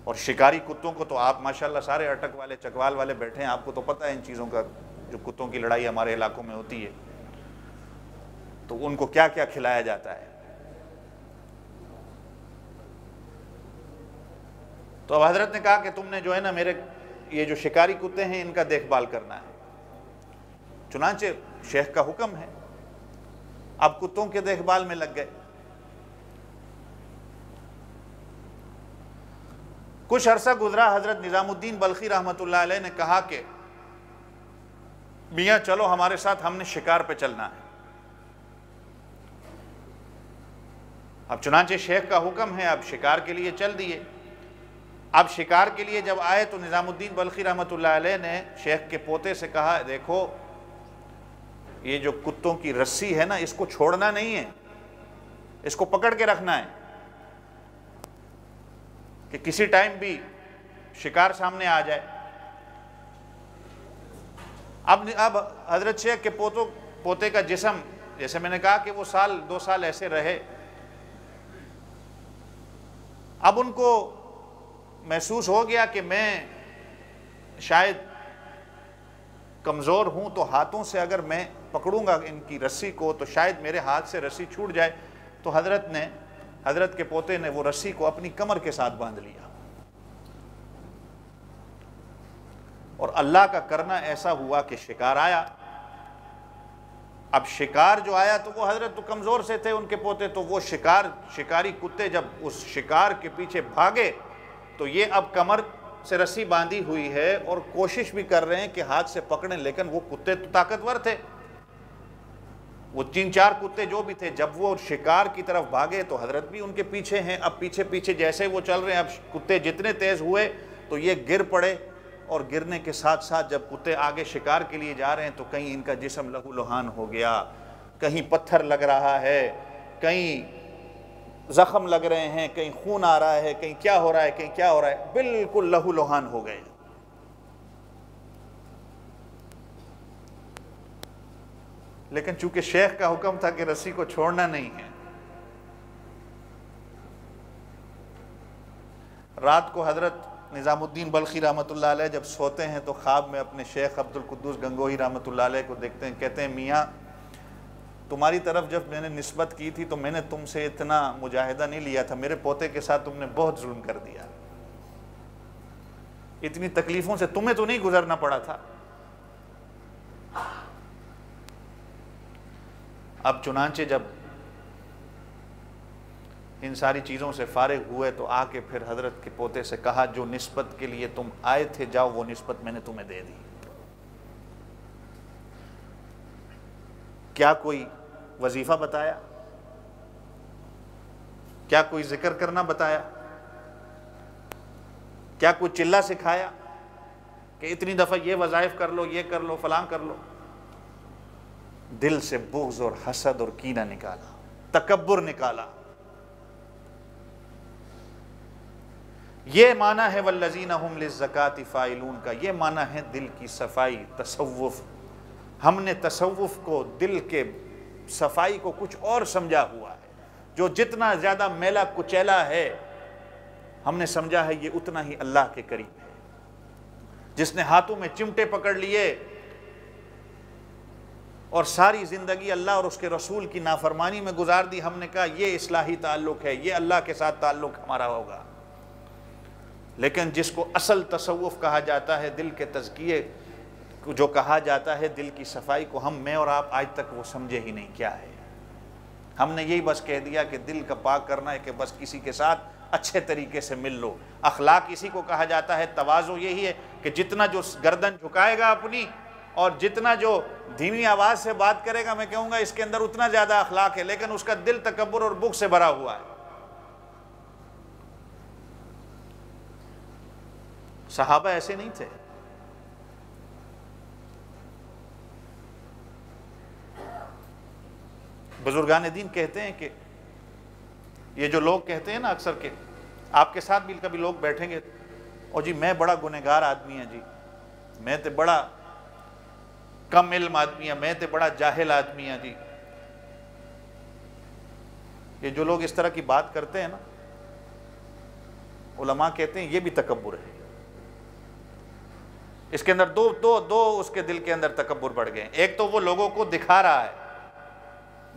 اور شکاری کتوں کو تو آپ ماشاءاللہ سارے اٹک والے چکوال والے بیٹھے ہیں، آپ کو تو پتہ ہے ان چیزوں کا، جو کتوں کی لڑائی ہمارے علاقوں میں ہوتی ہے تو ان کو کیا کیا کھلایا جاتا ہے۔ تو اب حضرت نے کہا کہ تم نے جو ہے نا میرے یہ جو شکاری کتے ہیں ان کا دیکھ بھال کرنا ہے۔ چنانچہ شیخ کا حکم ہے، اب کتوں کے دیکھ بھال میں لگ گئے۔ کچھ عرصہ گزرا، حضرت نظام الدین بلخی رحمۃ اللہ علیہ نے کہا کہ میاں چلو ہمارے ساتھ، ہم نے شکار پہ چلنا ہے۔ اب چنانچہ شیخ کا حکم ہے، اب شکار کے لیے چل دیے۔ اب شکار کے لیے جب آئے تو نظام الدین بلخی رحمۃ اللہ علیہ نے شیخ کے پوتے سے کہا دیکھو یہ جو کتوں کی رسی ہے نا اس کو چھوڑنا نہیں ہے، اس کو پکڑ کے رکھنا ہے کہ کسی ٹائم بھی شکار سامنے آ جائے۔ اب حضرت شیخ کے پوتے کا جسم، جیسے میں نے کہا کہ وہ 2 سال ایسے رہے، اب ان کو محسوس ہو گیا کہ میں شاید کمزور ہوں، تو ہاتھوں سے اگر میں پکڑوں گا ان کی رسی کو تو شاید میرے ہاتھ سے رسی چھوٹ جائے، تو حضرت کے پوتے نے وہ رسی کو اپنی کمر کے ساتھ باندھ لیا، اور اللہ کا کرنا ایسا ہوا کہ شکار آیا۔ اب شکار جو آیا تو وہ حضرت تو کمزور سے تھے، ان کے پوتے، تو وہ شکاری کتے جب اس شکار کے پیچھے بھاگے تو یہ اب کمر سے رسی باندھی ہوئی ہے اور کوشش بھی کر رہے ہیں کہ ہاتھ سے پکڑیں، لیکن وہ کتے تو طاقتور تھے، وہ 3-4 کتے جو بھی تھے، جب وہ شکار کی طرف بھاگے تو حضرت بھی ان کے پیچھے ہیں۔ اب پیچھے پیچھے جیسے وہ چل رہے ہیں، اب کتے جتنے تیز ہوئے تو یہ گر پڑے، اور گرنے کے ساتھ ساتھ جب کتے آگے شکار کے لیے جا رہے ہیں تو کہیں ان کا جسم لہو لہان ہو گیا، کہیں پتھر لگ رہا ہے، کہیں زخم لگ رہے ہیں، کہیں خون آ رہا ہے، کہیں کیا ہو رہا ہے، کہیں کیا ہو رہا ہے، بالکل لہو لہان ہو گئے۔ لیکن چونکہ شیخ کا حکم تھا کہ رسی کو چھوڑنا نہیں ہے، رات کو حضرت نظام الدین بلخی رحمۃ اللہ علیہ جب سوتے ہیں تو خواب میں اپنے شیخ عبد القدوس گنگوہی رحمۃ اللہ علیہ کو دیکھتے ہیں، کہتے ہیں میاں تمہاری طرف جب میں نے نسبت کی تھی تو میں نے تم سے اتنا مجاہدہ نہیں لیا تھا، میرے پوتے کے ساتھ تم نے بہت ظلم کر دیا، اتنی تکلیفوں سے تمہیں تو نہیں گزرنا پڑا تھا۔ اب چنانچہ جب ان ساری چیزوں سے فارغ ہوئے تو آ کے پھر حضرت کے پوتے سے کہا جو نسبت کے لیے تم آئے تھے جاؤ، وہ نسبت میں نے تمہیں دے دی۔ کیا کوئی وظیفہ بتایا؟ کیا کوئی ذکر کرنا بتایا؟ کیا کوئی چلہ سکھایا کہ اتنی دفعہ یہ وظائف کر لو، یہ کر لو، فلاں کر لو؟ دل سے بغض اور حسد اور کینہ نکالا، تکبر نکالا۔ یہ معنی ہے والذین ہم للزکاۃ فاعلون کا، یہ معنی ہے دل کی صفائی، تصوف۔ ہم نے تصوف کو، دل کے صفائی کو کچھ اور سمجھا ہوا ہے، جو جتنا زیادہ میلا کچیلا ہے ہم نے سمجھا ہے یہ اتنا ہی اللہ کے قریب ہے۔ جس نے ہاتھوں میں چمٹے پکڑ لیے اور ساری زندگی اللہ اور اس کے رسول کی نافرمانی میں گزار دی، ہم نے کہا یہ اصلاحی تعلق ہے، یہ اللہ کے ساتھ تعلق ہمارا ہوگا۔ لیکن جس کو اصل تصوف کہا جاتا ہے، دل کے تزکیے جو کہا جاتا ہے، دل کی صفائی کو میں اور آپ آج تک وہ سمجھے ہی نہیں کیا ہے۔ ہم نے یہی بس کہہ دیا کہ دل کا پاک کرنا ہے کہ بس کسی کے ساتھ اچھے طریقے سے مل لو۔ اخلاق اسی کو کہا جاتا ہے، تواضع یہی ہے کہ جتنا جو گردن جھکائے گا اپنی اور جتنا جو دھیمی آواز سے بات کرے گا، میں کہوں گا اس کے اندر اتنا زیادہ اخلاق ہے، لیکن اس کا دل تکبر اور بغض سے بھرا ہوا ہے۔ صحابہ ایسے نہیں تھے۔ بزرگان دین کہتے ہیں کہ یہ جو لوگ کہتے ہیں نا اکثر کہ آپ کے ساتھ بھی کبھی لوگ بیٹھیں گے اور جی میں بڑا گنہگار آدمی ہوں، جی میں تے بڑا کم علم آدمی ہوں، میں تے بڑا جاہل آدمی ہوں، جی یہ جو لوگ اس طرح کی بات کرتے ہیں نا، علماء کہتے ہیں یہ بھی تکبر ہے۔ اس کے اندر دو اس کے دل کے اندر تکبر بڑھ گئے ہیں۔ ایک تو وہ لوگوں کو دکھا رہا ہے،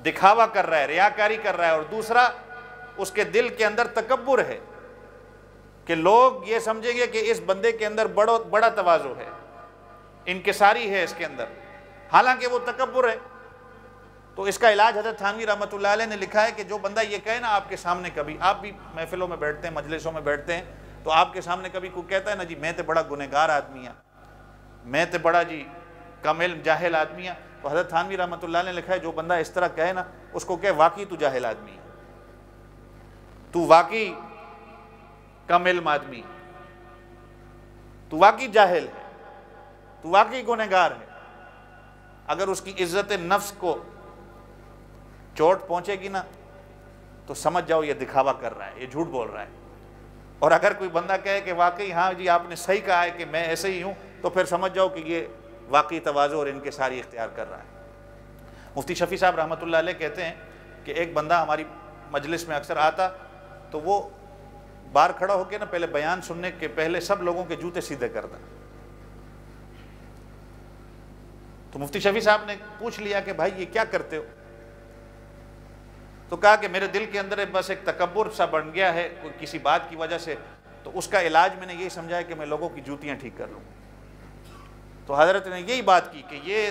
دکھاوا کر رہا ہے، ریاکاری کر رہا ہے، اور دوسرا اس کے دل کے اندر تکبر ہے کہ لوگ یہ سمجھیں گے کہ اس بندے کے اندر بڑا تواضع ہے، انکساری ہے اس کے اندر، حالانکہ وہ تکبر ہے۔ تو اس کا علاج حضرت تھانوی رحمۃ اللہ علیہ نے لکھا ہے کہ جو بندہ یہ کہے نا آپ کے سامنے، کبھی آپ بھی محفلوں میں بیٹھتے ہیں، مجلسوں میں بیٹھتے ہیں، تو آپ کے سامنے کبھی کوئی کہتا ہے نا جی میں تے بڑا گنہگار آدمی ہوں، میں تے بڑا جی کم علم جاہل آدمی ہوں، تو حضرت تھانوی رحمۃ اللہ علیہ نے لکھا ہے جو بندہ اس طرح کہے نا، اس کو کہ واقعی تو جاہل آدمی ہے، تو واقعی کم علم آدمی، تو واقعی جاہل ہے، تو واقعی گنہگار ہے۔ اگر اس کی عزت نفس کو چوٹ پہنچے گی نا تو سمجھ جاؤ یہ دکھاوا کر رہا ہے، یہ جھوٹ بول رہا ہے۔ اور اگر کوئی بندہ کہے کہ واقعی ہاں جی آپ نے صحیح کہا ہے کہ میں ایسے ہی ہوں، تو پھر سمجھ جاؤ کہ یہ واقعی تواضع اور انکساری اختیار کر رہا ہے۔ مفتی شفیع صاحب رحمۃ اللہ علیہ کہتے ہیں کہ ایک بندہ ہماری مجلس میں اکثر آتا تو وہ باہر کھڑا ہو کے نا پہلے بیان سننے کے پہلے سب لوگوں کے جوتے سیدھے کرتا۔ تو مفتی شفیع صاحب نے پوچھ لیا کہ بھائی یہ کیا کرتے ہو؟ تو کہا کہ میرے دل کے اندر بس ایک تکبر سا بن گیا ہے کوئی کسی بات کی وجہ سے، تو اس کا علاج میں نے یہی سمجھا ہے کہ میں لوگوں کی جوتیاں ٹھیک کر لوں۔ تو حضرت نے یہی بات کی کہ یہ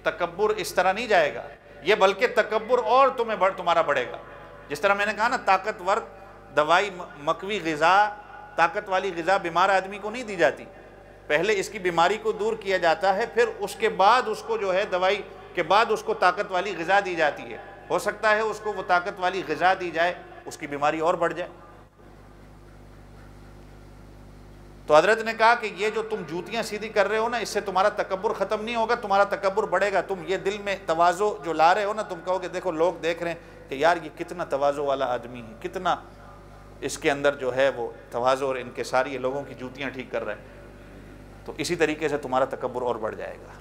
تکبر اس طرح نہیں جائے گا، یہ بلکہ تکبر اور تمہارا بڑھے گا۔ جس طرح میں نے کہا نا طاقتور دوائی مقوی غذا، طاقت والی غذا بیمار آدمی کو نہیں دی جاتی، پہلے اس کی بیماری کو دور کیا جاتا ہے، پھر اس کے بعد اس کو جو ہے دوائی کے بعد اس کو طاقت والی غذا دی جاتی ہے۔ ہو سکتا ہے اس کو وہ طاقت والی غذا دی جائے، اس کی بیماری اور بڑھ جائے۔ تو حضرت نے کہا کہ یہ جو تم جوتیاں سیدھی کر رہے ہو نا، اس سے تمہارا تکبر ختم نہیں ہوگا، تمہارا تکبر بڑھے گا۔ تم یہ دل میں تواضع جو لا رہے ہو نا، تم کہو کہ دیکھو لوگ دیکھ رہے ہیں کہ یار یہ کتنا تواضع والا آدمی ہے، کتنا اس کے اندر جو ہے وہ تواضع اور انکساری ہے، لوگوں کی جوتیاں ٹھیک کر رہے ہیں، تو اسی طریقے سے تمہارا تکبر اور بڑھ جائے گا۔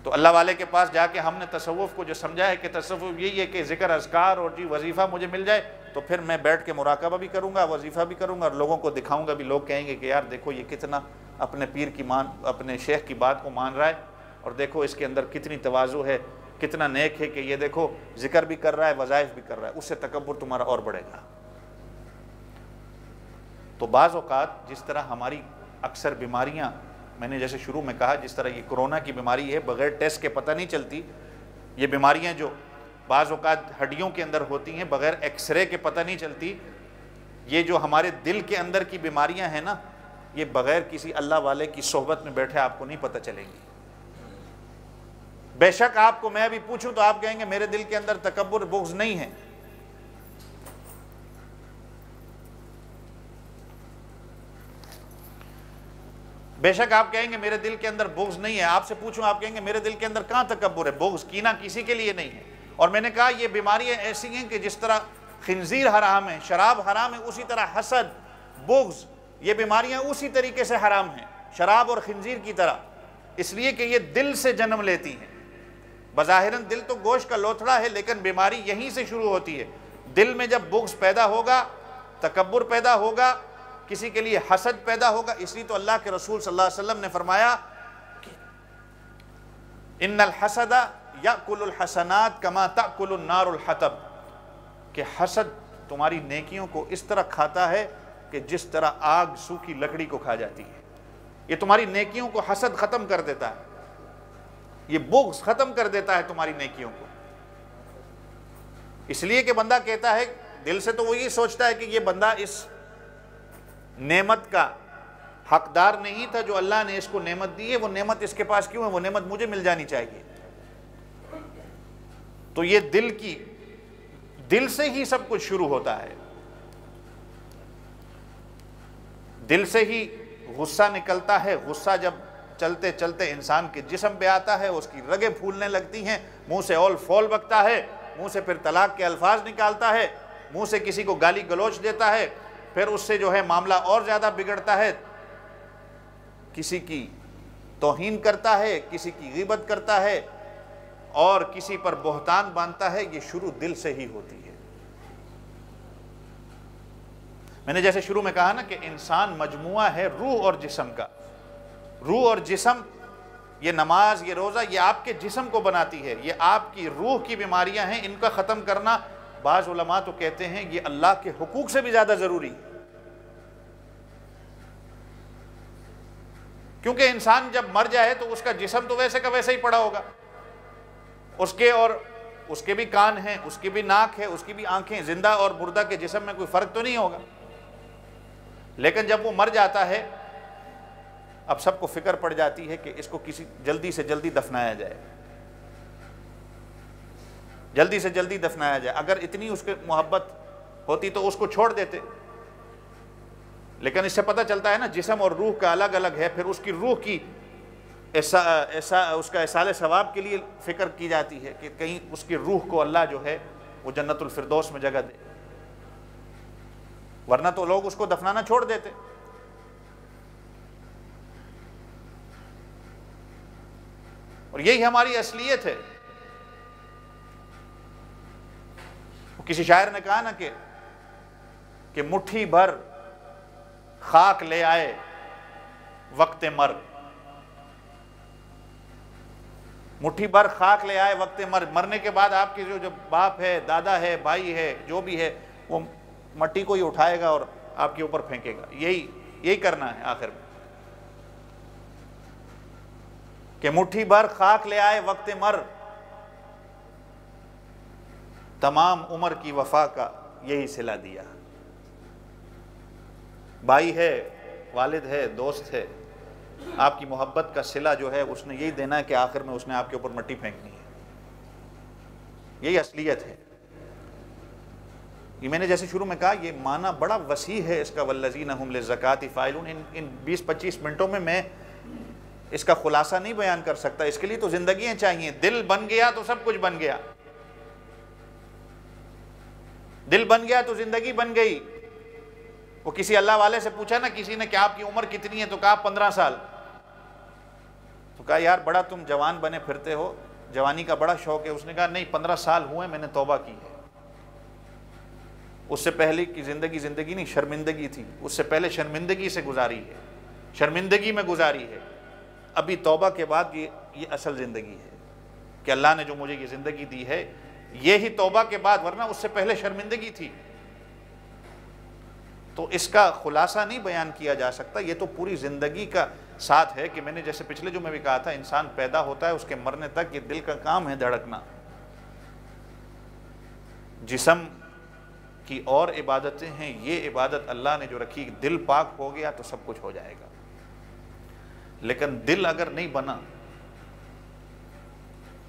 تو اللہ والے کے پاس جا کے ہم نے تصوف کو جو سمجھا ہے کہ تصوف یہی ہے کہ ذکر اذکار اور جی وظیفہ مجھے مل جائے تو پھر میں بیٹھ کے مراقبہ بھی کروں گا، وظیفہ بھی کروں گا، اور لوگوں کو دکھاؤں گا بھی، لوگ کہیں گے کہ یار دیکھو یہ کتنا اپنے پیر کی اپنے شیخ کی بات کو مان رہا ہے، اور دیکھو اس کے اندر کتنی تواضع ہے، کتنا نیک ہے کہ یہ دیکھو ذکر بھی کر رہا ہے، وظائف بھی کر رہا ہے۔ اس سے تکبر تمہارا اور بڑھے گا۔ تو بعض اوقات جس طرح ہماری اکثر بیماریاں، میں نے جیسے شروع میں کہا، جس طرح یہ کرونا کی بیماری ہے بغیر ٹیسٹ کے پتہ نہیں چلتی، یہ بیماریاں جو بعض اوقات ہڈیوں کے اندر ہوتی ہیں بغیر ایکس رے کے پتہ نہیں چلتی، یہ جو ہمارے دل کے اندر کی بیماریاں ہیں نا، یہ بغیر کسی اللہ والے کی صحبت میں بیٹھے آپ کو نہیں پتہ چلیں گی۔ بے شک آپ کو میں ابھی پوچھوں تو آپ کہیں گے میرے دل کے اندر تکبر بغض نہیں ہے، بے شک آپ کہیں گے میرے دل کے اندر بغض نہیں ہے۔ آپ سے پوچھوں آپ کہیں گے میرے دل کے اندر کہاں تکبر ہے، بغض کینہ کسی کے لیے نہیں ہے۔ اور میں نے کہا یہ بیماریاں ایسی ہیں کہ جس طرح خنزیر حرام ہے، شراب حرام ہے، اسی طرح حسد، بغض، یہ بیماریاں اسی طریقے سے حرام ہیں، شراب اور خنزیر کی طرح، اس لیے کہ یہ دل سے جنم لیتی ہیں۔ بظاہراً دل تو گوشت کا لوتھڑا ہے، لیکن بیماری یہیں سے شروع ہوتی ہے۔ دل میں جب بغض پیدا ہوگا، تکبر پیدا ہوگا، کسی کے لیے حسد پیدا ہوگا، اس لیے تو اللہ کے رسول صلی اللہ علیہ وسلم نے فرمایا کہ ان الحسد یأکل الحسنات کما تأکل النار الحطب، کہ حسد تمہاری نیکیوں کو اس طرح کھاتا ہے کہ جس طرح آگ سوکھی لکڑی کو کھا جاتی ہے۔ یہ تمہاری نیکیوں کو حسد ختم کر دیتا ہے، یہ بغض ختم کر دیتا ہے تمہاری نیکیوں کو۔ اس لیے کہ بندہ کہتا ہے دل سے تو وہ یہ سوچتا ہے کہ یہ بندہ اس نعمت کا حقدار نہیں تھا جو اللہ نے اس کو نعمت دی ہے، وہ نعمت اس کے پاس کیوں ہے، وہ نعمت مجھے مل جانی چاہیے۔ تو یہ دل سے ہی سب کچھ شروع ہوتا ہے، دل سے ہی غصہ نکلتا ہے۔ غصہ جب چلتے چلتے انسان کے جسم پہ آتا ہے، اس کی رگیں پھولنے لگتی ہیں، منہ سے اول فول بکتا ہے، منہ سے پھر طلاق کے الفاظ نکالتا ہے، منہ سے کسی کو گالی گلوچ دیتا ہے، پھر اس سے جو ہے معاملہ اور زیادہ بگڑتا ہے، کسی کی توہین کرتا ہے، کسی کی غیبت کرتا ہے اور کسی پر بہتان باندھتا ہے۔ یہ شروع دل سے ہی ہوتی ہے۔ میں نے جیسے شروع میں کہا نا کہ انسان مجموعہ ہے روح اور جسم کا۔ روح اور جسم، یہ نماز، یہ روزہ، یہ آپ کے جسم کو بناتی ہے، یہ آپ کی روح کی بیماریاں ہیں، ان کا ختم کرنا بعض علماء تو کہتے ہیں یہ اللہ کے حقوق سے بھی زیادہ ضروری ہے، کیونکہ انسان جب مر جائے تو اس کا جسم تو ویسے کا ویسے ہی پڑا ہوگا، اس کے بھی کان ہیں، اس کی بھی ناک ہے، اس کی بھی آنکھیں، زندہ اور مردہ کے جسم میں کوئی فرق تو نہیں ہوگا۔ لیکن جب وہ مر جاتا ہے، اب سب کو فکر پڑ جاتی ہے کہ اس کو کسی جلدی سے جلدی دفنایا جائے، جلدی سے جلدی دفنایا جائے۔ اگر اتنی اس کے محبت ہوتی تو اس کو چھوڑ دیتے، لیکن اس سے پتہ چلتا ہے نا جسم اور روح کا الگ الگ ہے، پھر اس کی روح کی اس کا احصال ثواب کے لیے فکر کی جاتی ہے کہ کہیں اس کی روح کو اللہ جو ہے وہ جنت الفردوس میں جگہ دے، ورنہ تو لوگ اس کو دفنانا چھوڑ دیتے۔ اور یہی ہماری اصلیت ہے۔ کسی شاعر نے کہا نا کہ مٹھی بھر خاک لے آئے وقت مر، مٹھی بھر خاک لے آئے وقت مر۔ مرنے کے بعد آپ کے جو باپ ہے، دادا ہے، بھائی ہے، جو بھی ہے، وہ مٹی کو ہی اٹھائے گا اور آپ کے اوپر پھینکے گا۔ یہی کرنا ہے آخر میں، کہ مٹھی بھر خاک لے آئے وقت مر، تمام عمر کی وفا کا یہی صلہ دیا۔ بھائی ہے، والد ہے، دوست ہے، آپ کی محبت کا صلہ جو ہے اس نے یہی دینا ہے کہ آخر میں اس نے آپ کے اوپر مٹی پھینکنی ہے۔ یہی اصلیت ہے۔ یہ میں نے جیسے شروع میں کہا، یہ معنی بڑا وسیع ہے اس کا، والذین ھم للزکاۃ فاعلون۔ ان 20-25 منٹوں میں اس کا خلاصہ نہیں بیان کر سکتا، اس کے لیے تو زندگیاں چاہیے۔ دل بن گیا تو سب کچھ بن گیا، دل بن گیا تو زندگی بن گئی۔ وہ کسی اللہ والے سے پوچھا نا کسی نے کہ آپ کی عمر کتنی ہے، تو کہا 15 سال۔ تو کہا یار بڑا تم جوان بنے پھرتے ہو، جوانی کا بڑا شوق ہے۔ اس نے کہا نہیں، 15 سال ہوئے میں نے توبہ کی ہے، اس سے پہلے کی زندگی نہیں، شرمندگی تھی، اس سے پہلے شرمندگی سے گزاری ہے، شرمندگی میں گزاری ہے، ابھی توبہ کے بعد یہ اصل زندگی ہے کہ اللہ نے جو مجھے یہ زندگی دی ہے، یہی توبہ کے بعد، ورنہ اس سے پہلے شرمندگی تھی۔ تو اس کا خلاصہ نہیں بیان کیا جا سکتا، یہ تو پوری زندگی کا ساتھ ہے کہ میں نے جیسے پچھلے جو میں بھی کہا تھا، انسان پیدا ہوتا ہے اس کے مرنے تک یہ دل کا کام ہے دھڑکنا۔ جسم کی اور عبادتیں ہیں، یہ عبادت اللہ نے جو رکھی، دل پاک ہو گیا تو سب کچھ ہو جائے گا۔ لیکن دل اگر نہیں بنا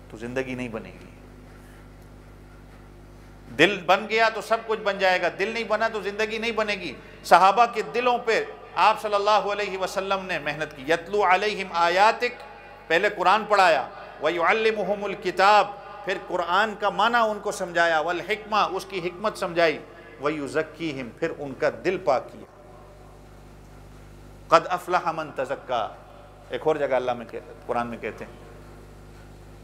تو زندگی نہیں بنے گی۔ دل بن گیا تو سب کچھ بن جائے گا، دل نہیں بنا تو زندگی نہیں بنے گی۔ صحابہ کے دلوں پہ آپ صلی اللہ علیہ وسلم نے محنت کی۔ یتلو علیہم آیاتک، پہلے قرآن پڑھایا، وَيُعَلِّمُهُمُ الْكِتَابِ، پھر قرآن کا معنی ان کو سمجھایا، والحکمہ، اس کی حکمت سمجھائی، وَيُزَكِّيهِمْ، پھر ان کا دل پاک کیا۔ قد افلح من تزکا، ایک اور جگہ اللہ میں قرآن میں کہتے ہیں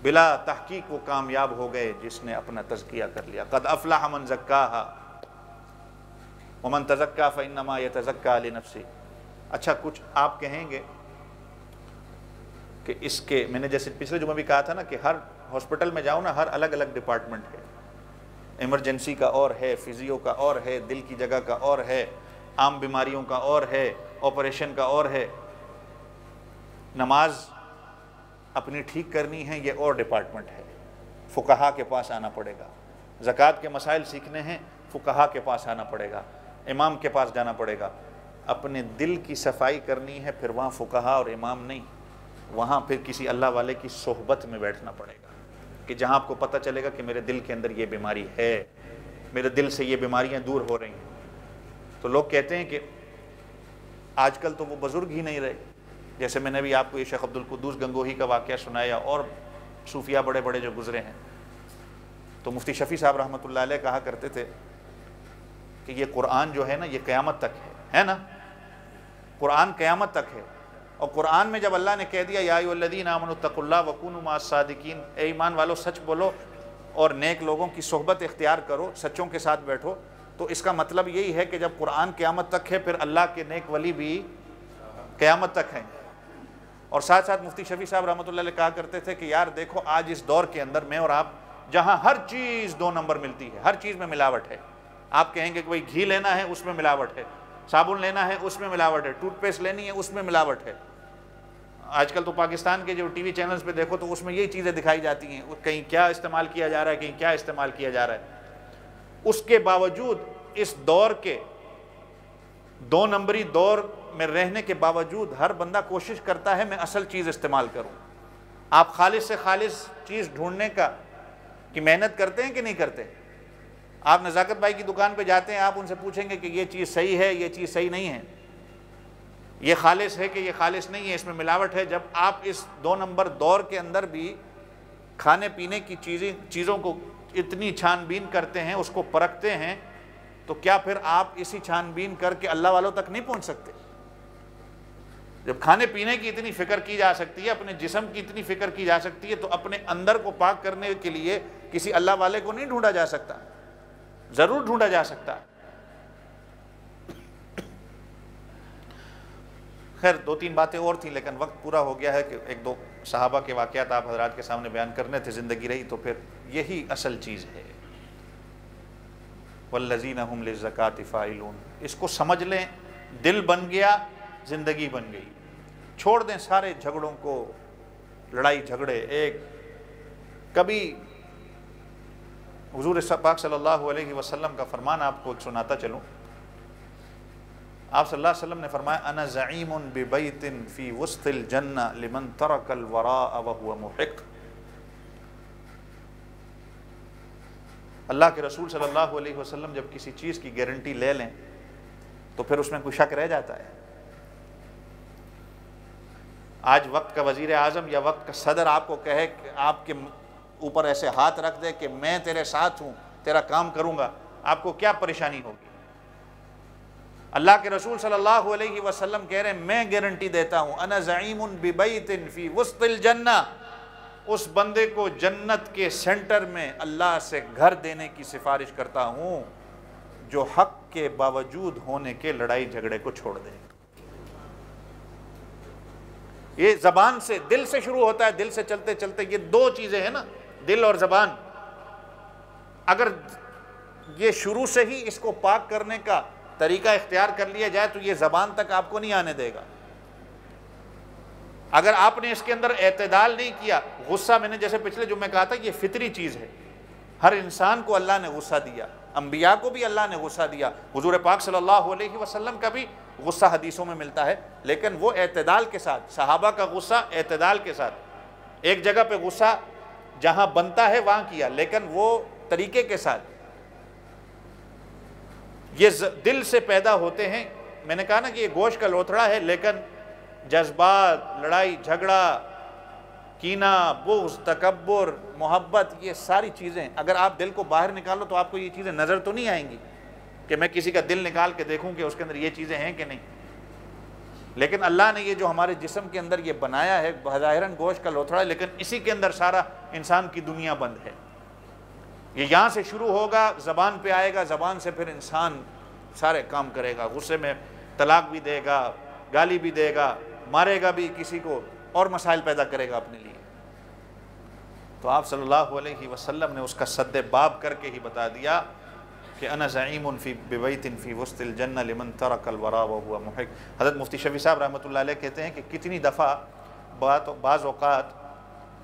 بلا تحقیق وہ کامیاب ہو گئے جس نے اپنا تزکیہ کر لیا۔ قد افلح من زکاہا ومن تزکا فانما یتزکا لنفسہ۔ اچھا، کچھ آپ کہیں گے کہ اس کے، میں نے جیسے پچھلے جمعہ بھی کہا تھا نا کہ ہر ہاسپٹل میں جاؤ نا، ہر الگ الگ ڈپارٹمنٹ ہے، ایمرجنسی کا اور ہے، فزیو کا اور ہے، دل کی جگہ کا اور ہے، عام بیماریوں کا اور ہے، آپریشن کا اور ہے۔ نماز اپنی ٹھیک کرنی ہے، یہ اور ڈپارٹمنٹ ہے، فقہا کے پاس آنا پڑے گا۔ زکوٰۃ کے مسائل سیکھنے ہیں، فقہا کے پاس آنا پڑے گا، امام کے پاس جانا پڑے گا، اپنے دل کی صفائی کرنی ہے، پھر وہاں فقہا اور امام نہیں، وہاں پھر کسی اللہ والے کی صحبت میں بیٹھنا پڑے گا کہ جہاں آپ کو پتہ چلے گا کہ میرے دل کے اندر یہ بیماری ہے، میرے دل سے یہ بیماریاں دور ہو رہی ہیں۔ تو لوگ کہتے ہیں کہ آج کل تو وہ بزرگ ہی نہیں رہے، جیسے میں نے بھی آپ کو یہ شیخ عبد القدوس گنگوہی کا واقعہ سنایا اور صوفیہ بڑے بڑے جو گزرے ہیں، تو مفتی شفیع صاحب رحمۃ اللہ علیہ کہا کرتے تھے کہ یہ قرآن جو ہے نا یہ قیامت تک ہے نا، قرآن قیامت تک ہے، اور قرآن میں جب اللہ نے کہہ دیا یا ایھا الذین آمنوا اتقوا اللہ وکونوا مع الصادقین، اے ایمان والو سچ بولو اور نیک لوگوں کی صحبت اختیار کرو، سچوں کے ساتھ بیٹھو، تو اس کا مطلب یہی ہے کہ جب قرآن قیامت تک ہے پھر اللہ کے نیک ولی بھی قیامت تک ہیں۔ اور ساتھ ساتھ مفتی شفیع صاحب رحمۃ اللہ علیہ کہا کرتے تھے کہ یار دیکھو آج اس دور کے اندر میں اور آپ جہاں ہر چیز 2 نمبر ملتی ہے، ہر چیز میں ملاوٹ ہے، آپ کہیں گے کہ بھئی گھی لینا ہے اس میں ملاوٹ ہے، صابن لینا ہے اس میں ملاوٹ ہے، ٹوتھ پیسٹ لینی ہے اس میں ملاوٹ ہے۔ آج کل تو پاکستان کے جو ٹی وی چینلز پہ دیکھو تو اس میں یہی چیزیں دکھائی جاتی ہیں، کہیں کیا استعمال کیا جا رہا ہے، کہیں کیا استعمال کیا جا رہا ہے۔ اس کے باوجود اس دور کے 2 نمبری دور میں رہنے کے باوجود ہر بندہ کوشش کرتا ہے میں اصل چیز استعمال کروں۔ آپ خالص سے خالص چیز ڈھونڈنے کا کی محنت کرتے ہیں کہ نہیں کرتے؟ آپ نزاکت بھائی کی دکان پہ جاتے ہیں، آپ ان سے پوچھیں گے کہ یہ چیز صحیح ہے، یہ چیز صحیح نہیں ہے، یہ خالص ہے کہ یہ خالص نہیں ہے، اس میں ملاوٹ ہے۔ جب آپ اس 2 نمبر دور کے اندر بھی کھانے پینے کی چیزوں کو اتنی چھان بین کرتے ہیں، اس کو پرکھتے ہیں، تو کیا پھر آپ اسی چھان بین کر کے اللہ والوں تک نہیں پہنچ سکتے؟ جب کھانے پینے کی اتنی فکر کی جا سکتی ہے، اپنے جسم کی اتنی فکر کی جا سکتی ہے، تو اپنے اندر کو پاک کرنے کے لیے کسی اللہ والے کو نہیں ڈھونڈا جا سکتا؟ ضرور ڈھونڈا جا سکتا ہے۔ خیر 2-3 باتیں اور تھیں لیکن وقت پورا ہو گیا ہے کہ 1-2 صحابہ کے واقعات آپ حضرات کے سامنے بیان کرنے تھے، زندگی رہی تو پھر یہی اصل چیز ہے۔ والذین ھم للزکاۃ فاعلون، اس کو سمجھ لیں، دل بن گیا زندگی بن گئی۔ چھوڑ دیں سارے جھگڑوں کو، لڑائی جھگڑے۔ کبھی حضور پاک صلی اللہ علیہ وسلم کا فرمان آپ کو سناتا چلوں۔ آپ صلی اللہ علیہ وسلم نے فرمایا انا زعیم ببیت فی وسط الجنہ لمن ترک الوراء وهو محق۔ اللہ کے رسول صلی اللہ علیہ وسلم جب کسی چیز کی گارنٹی لے لیں تو پھر اس میں کوئی شک رہ جاتا ہے؟ آج وقت کا وزیر اعظم یا وقت کا صدر آپ کو کہے کہ آپ کے اوپر ایسے ہاتھ رکھ دے کہ میں تیرے ساتھ ہوں، تیرا کام کروں گا، آپ کو کیا پریشانی ہوگی؟ اللہ کے رسول صلی اللہ علیہ وسلم کہہ رہے ہیں میں گارنٹی دیتا ہوں انا زعیم ببیت فی وسط الجنہ، اس بندے کو جنت کے سینٹر میں اللہ سے گھر دینے کی سفارش کرتا ہوں جو حق کے باوجود ہونے کے لڑائی جھگڑے کو چھوڑ دے۔ یہ زبان سے، دل سے شروع ہوتا ہے، دل سے چلتے چلتے یہ 2 چیزیں ہیں نا، دل اور زبان۔ اگر یہ شروع سے ہی اس کو پاک کرنے کا طریقہ اختیار کر لیا جائے تو یہ زبان تک آپ کو نہیں آنے دے گا۔ اگر آپ نے اس کے اندر اعتدال نہیں کیا، غصہ، میں نے جیسے پچھلے جو میں کہا تھا یہ فطری چیز ہے، ہر انسان کو اللہ نے غصہ دیا، انبیاء کو بھی اللہ نے غصہ دیا، حضور پاک صلی اللہ علیہ وسلم کا بھی غصہ حدیثوں میں ملتا ہے، لیکن وہ اعتدال کے ساتھ۔ صحابہ کا غصہ اعتدال کے ساتھ، ایک جگہ پہ غصہ جہاں بنتا ہے وہاں کیا، لیکن وہ طریقے کے ساتھ۔ یہ دل سے پیدا ہوتے ہیں، میں نے کہا نا کہ یہ گوشت کا لوتھڑا ہے، لیکن جذبات، لڑائی جھگڑا، کینہ، بغض، تکبر، محبت، یہ ساری چیزیں اگر آپ دل کو باہر نکالو تو آپ کو یہ چیزیں نظر تو نہیں آئیں گی کہ میں کسی کا دل نکال کے دیکھوں کہ اس کے اندر یہ چیزیں ہیں کہ نہیں۔ لیکن اللہ نے یہ جو ہمارے جسم کے اندر یہ بنایا ہے ظاہراً گوشت کا لوتھڑا ہے، لیکن اسی کے اندر سارا انسان کی دنیا بند ہے۔ یہ یہاں سے شروع ہوگا، زبان پہ آئے گا، زبان سے پھر انسان سارے کام کرے گا، غصے میں طلاق بھی دے گا، گالی بھی دے گا، مارے گا بھی کسی کو، اور مسائل پیدا کرے گا اپنے لیے۔ تو آپ صلی اللہ علیہ وسلم نے اس کا سد باب کر کے ہی بتا دیا کہ انا زعیم فی ببیت فی وسط الجنہ لمن ترک الوراء وهو محق۔ حضرت مفتی شفیع صاحب رحمۃ اللہ علیہ کہتے ہیں کہ کتنی دفعہ بعض اوقات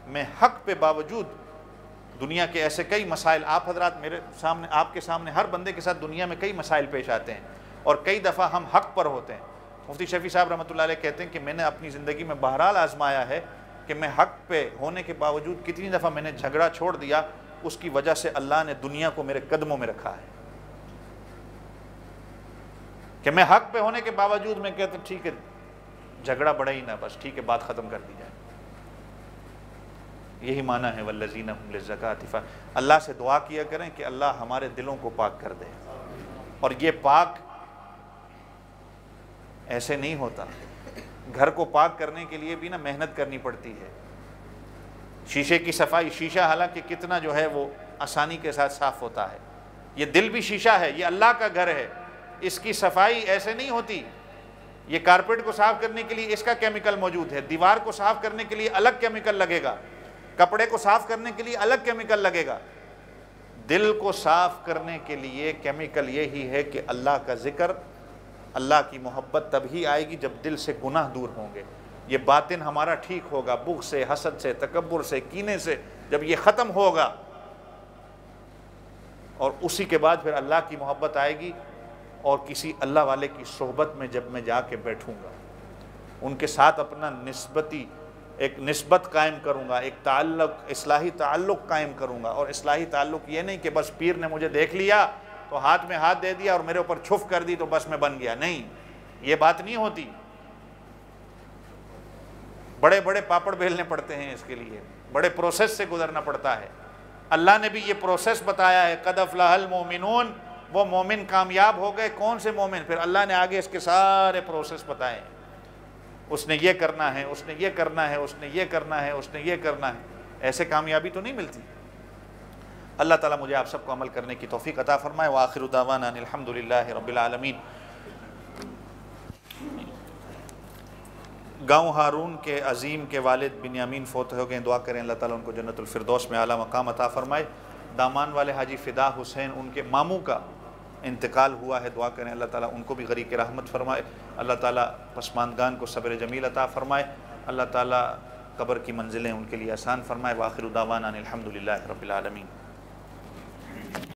میں حق پہ باوجود دنیا کے ایسے کئی مسائل آپ حضرات میرے سامنے، آپ کے سامنے، ہر بندے کے ساتھ دنیا میں کئی مسائل پیش آتے ہیں اور کئی دفعہ ہم حق پر ہوتے ہیں۔ مفتی شفیع صاحب رحمۃ اللہ علیہ کہتے ہیں کہ میں نے اپنی زندگی میں بہرحال آزمایا ہے کہ میں حق پہ ہونے کے باوجود کتنی دفعہ میں نے جھگڑا چھوڑ دیا، اس کی وجہ سے اللہ نے دنیا کو میرے قدموں میں رکھا ہے کہ میں حق پہ ہونے کے باوجود میں کہتا ہوں ٹھیک ہے جھگڑا بڑھا ہی نہ، بس ٹھیک ہے بات ختم کر دی جائے۔ یہی معنی ہے والذین هم للزکاۃ، اللہ سے دعا کیا کریں کہ اللہ ہمارے دلوں کو پاک کر دے، اور یہ پاک ایسے نہیں ہوتا، گھر کو پاک کرنے کے لیے بھی نا محنت کرنی پڑتی ہے۔ شیشے کی صفائی، شیشہ حالانکہ کتنا جو ہے وہ آسانی کے ساتھ صاف ہوتا ہے، یہ دل بھی شیشہ ہے، یہ اللہ کا گھر ہے، اس کی صفائی ایسے نہیں ہوتی۔ یہ کارپیٹ کو صاف کرنے کے لیے اس کا کیمیکل موجود ہے، دیوار کو صاف کرنے کے لیے الگ کیمیکل لگے گا، کپڑے کو صاف کرنے کے لیے الگ کیمیکل لگے گا۔ دل کو صاف کرنے کے لیے کیمیکل یہی ہے کہ اللہ کا ذکر، اللہ کی محبت تبھی آئے گی جب دل سے گناہ دور ہوں گے، یہ باطن ہمارا ٹھیک ہوگا، بغض سے، حسد سے، تکبر سے، کینے سے جب یہ ختم ہوگا، اور اسی کے بعد پھر اللہ کی محبت آئے گی، اور کسی اللہ والے کی صحبت میں جب میں جا کے بیٹھوں گا، ان کے ساتھ اپنا ایک نسبت قائم کروں گا، ایک تعلق، اصلاحی تعلق قائم کروں گا۔ اور اصلاحی تعلق یہ نہیں کہ بس پیر نے مجھے دیکھ لیا تو ہاتھ میں ہاتھ دے دیا اور میرے اوپر چھف کر دی تو بس میں بن گیا، نہیں، یہ بات نہیں ہوتی۔ بڑے بڑے پاپڑ بیلنے پڑتے ہیں، اس کے لیے بڑے پروسیس سے گزرنا پڑتا ہے۔ اللہ نے بھی یہ پروسیس بتایا ہے، قد افلح المؤمنون، وہ مومن کامیاب ہو گئے۔ کون سے مومن؟ پھر اللہ نے آگے اس کے سارے پروسیس بتائے، اس نے یہ کرنا ہے، اس نے یہ کرنا ہے، اس نے یہ کرنا ہے، اس نے یہ کرنا ہے۔ ایسے کامیابی تو نہیں ملتی۔ اللہ تعالیٰ مجھے آپ سب کو عمل کرنے کی توفیق عطا فرمائے۔ وآخر دعوانا ان الحمد للہ رب العالمین۔ گاؤں ہارون کے عظیم کے والد بنیامین فوت ہو گئے، دعا کریں اللہ تعالیٰ ان کو جنت الفردوس میں اعلیٰ مقام عطا فرمائے۔ دامان والے حاجی فدا حسین، ان کے ماموں کا انتقال ہوا ہے، دعا کریں اللہ تعالیٰ ان کو بھی غریق رحمت فرمائے، اللہ تعالیٰ پسماندگان کو صبر جمیل عطا فرمائے، اللہ تعالیٰ قبر کی منزلیں ان کے لیے آسان فرمائے۔ وآخر دعوانا ان الحمد للہ رب العالمین۔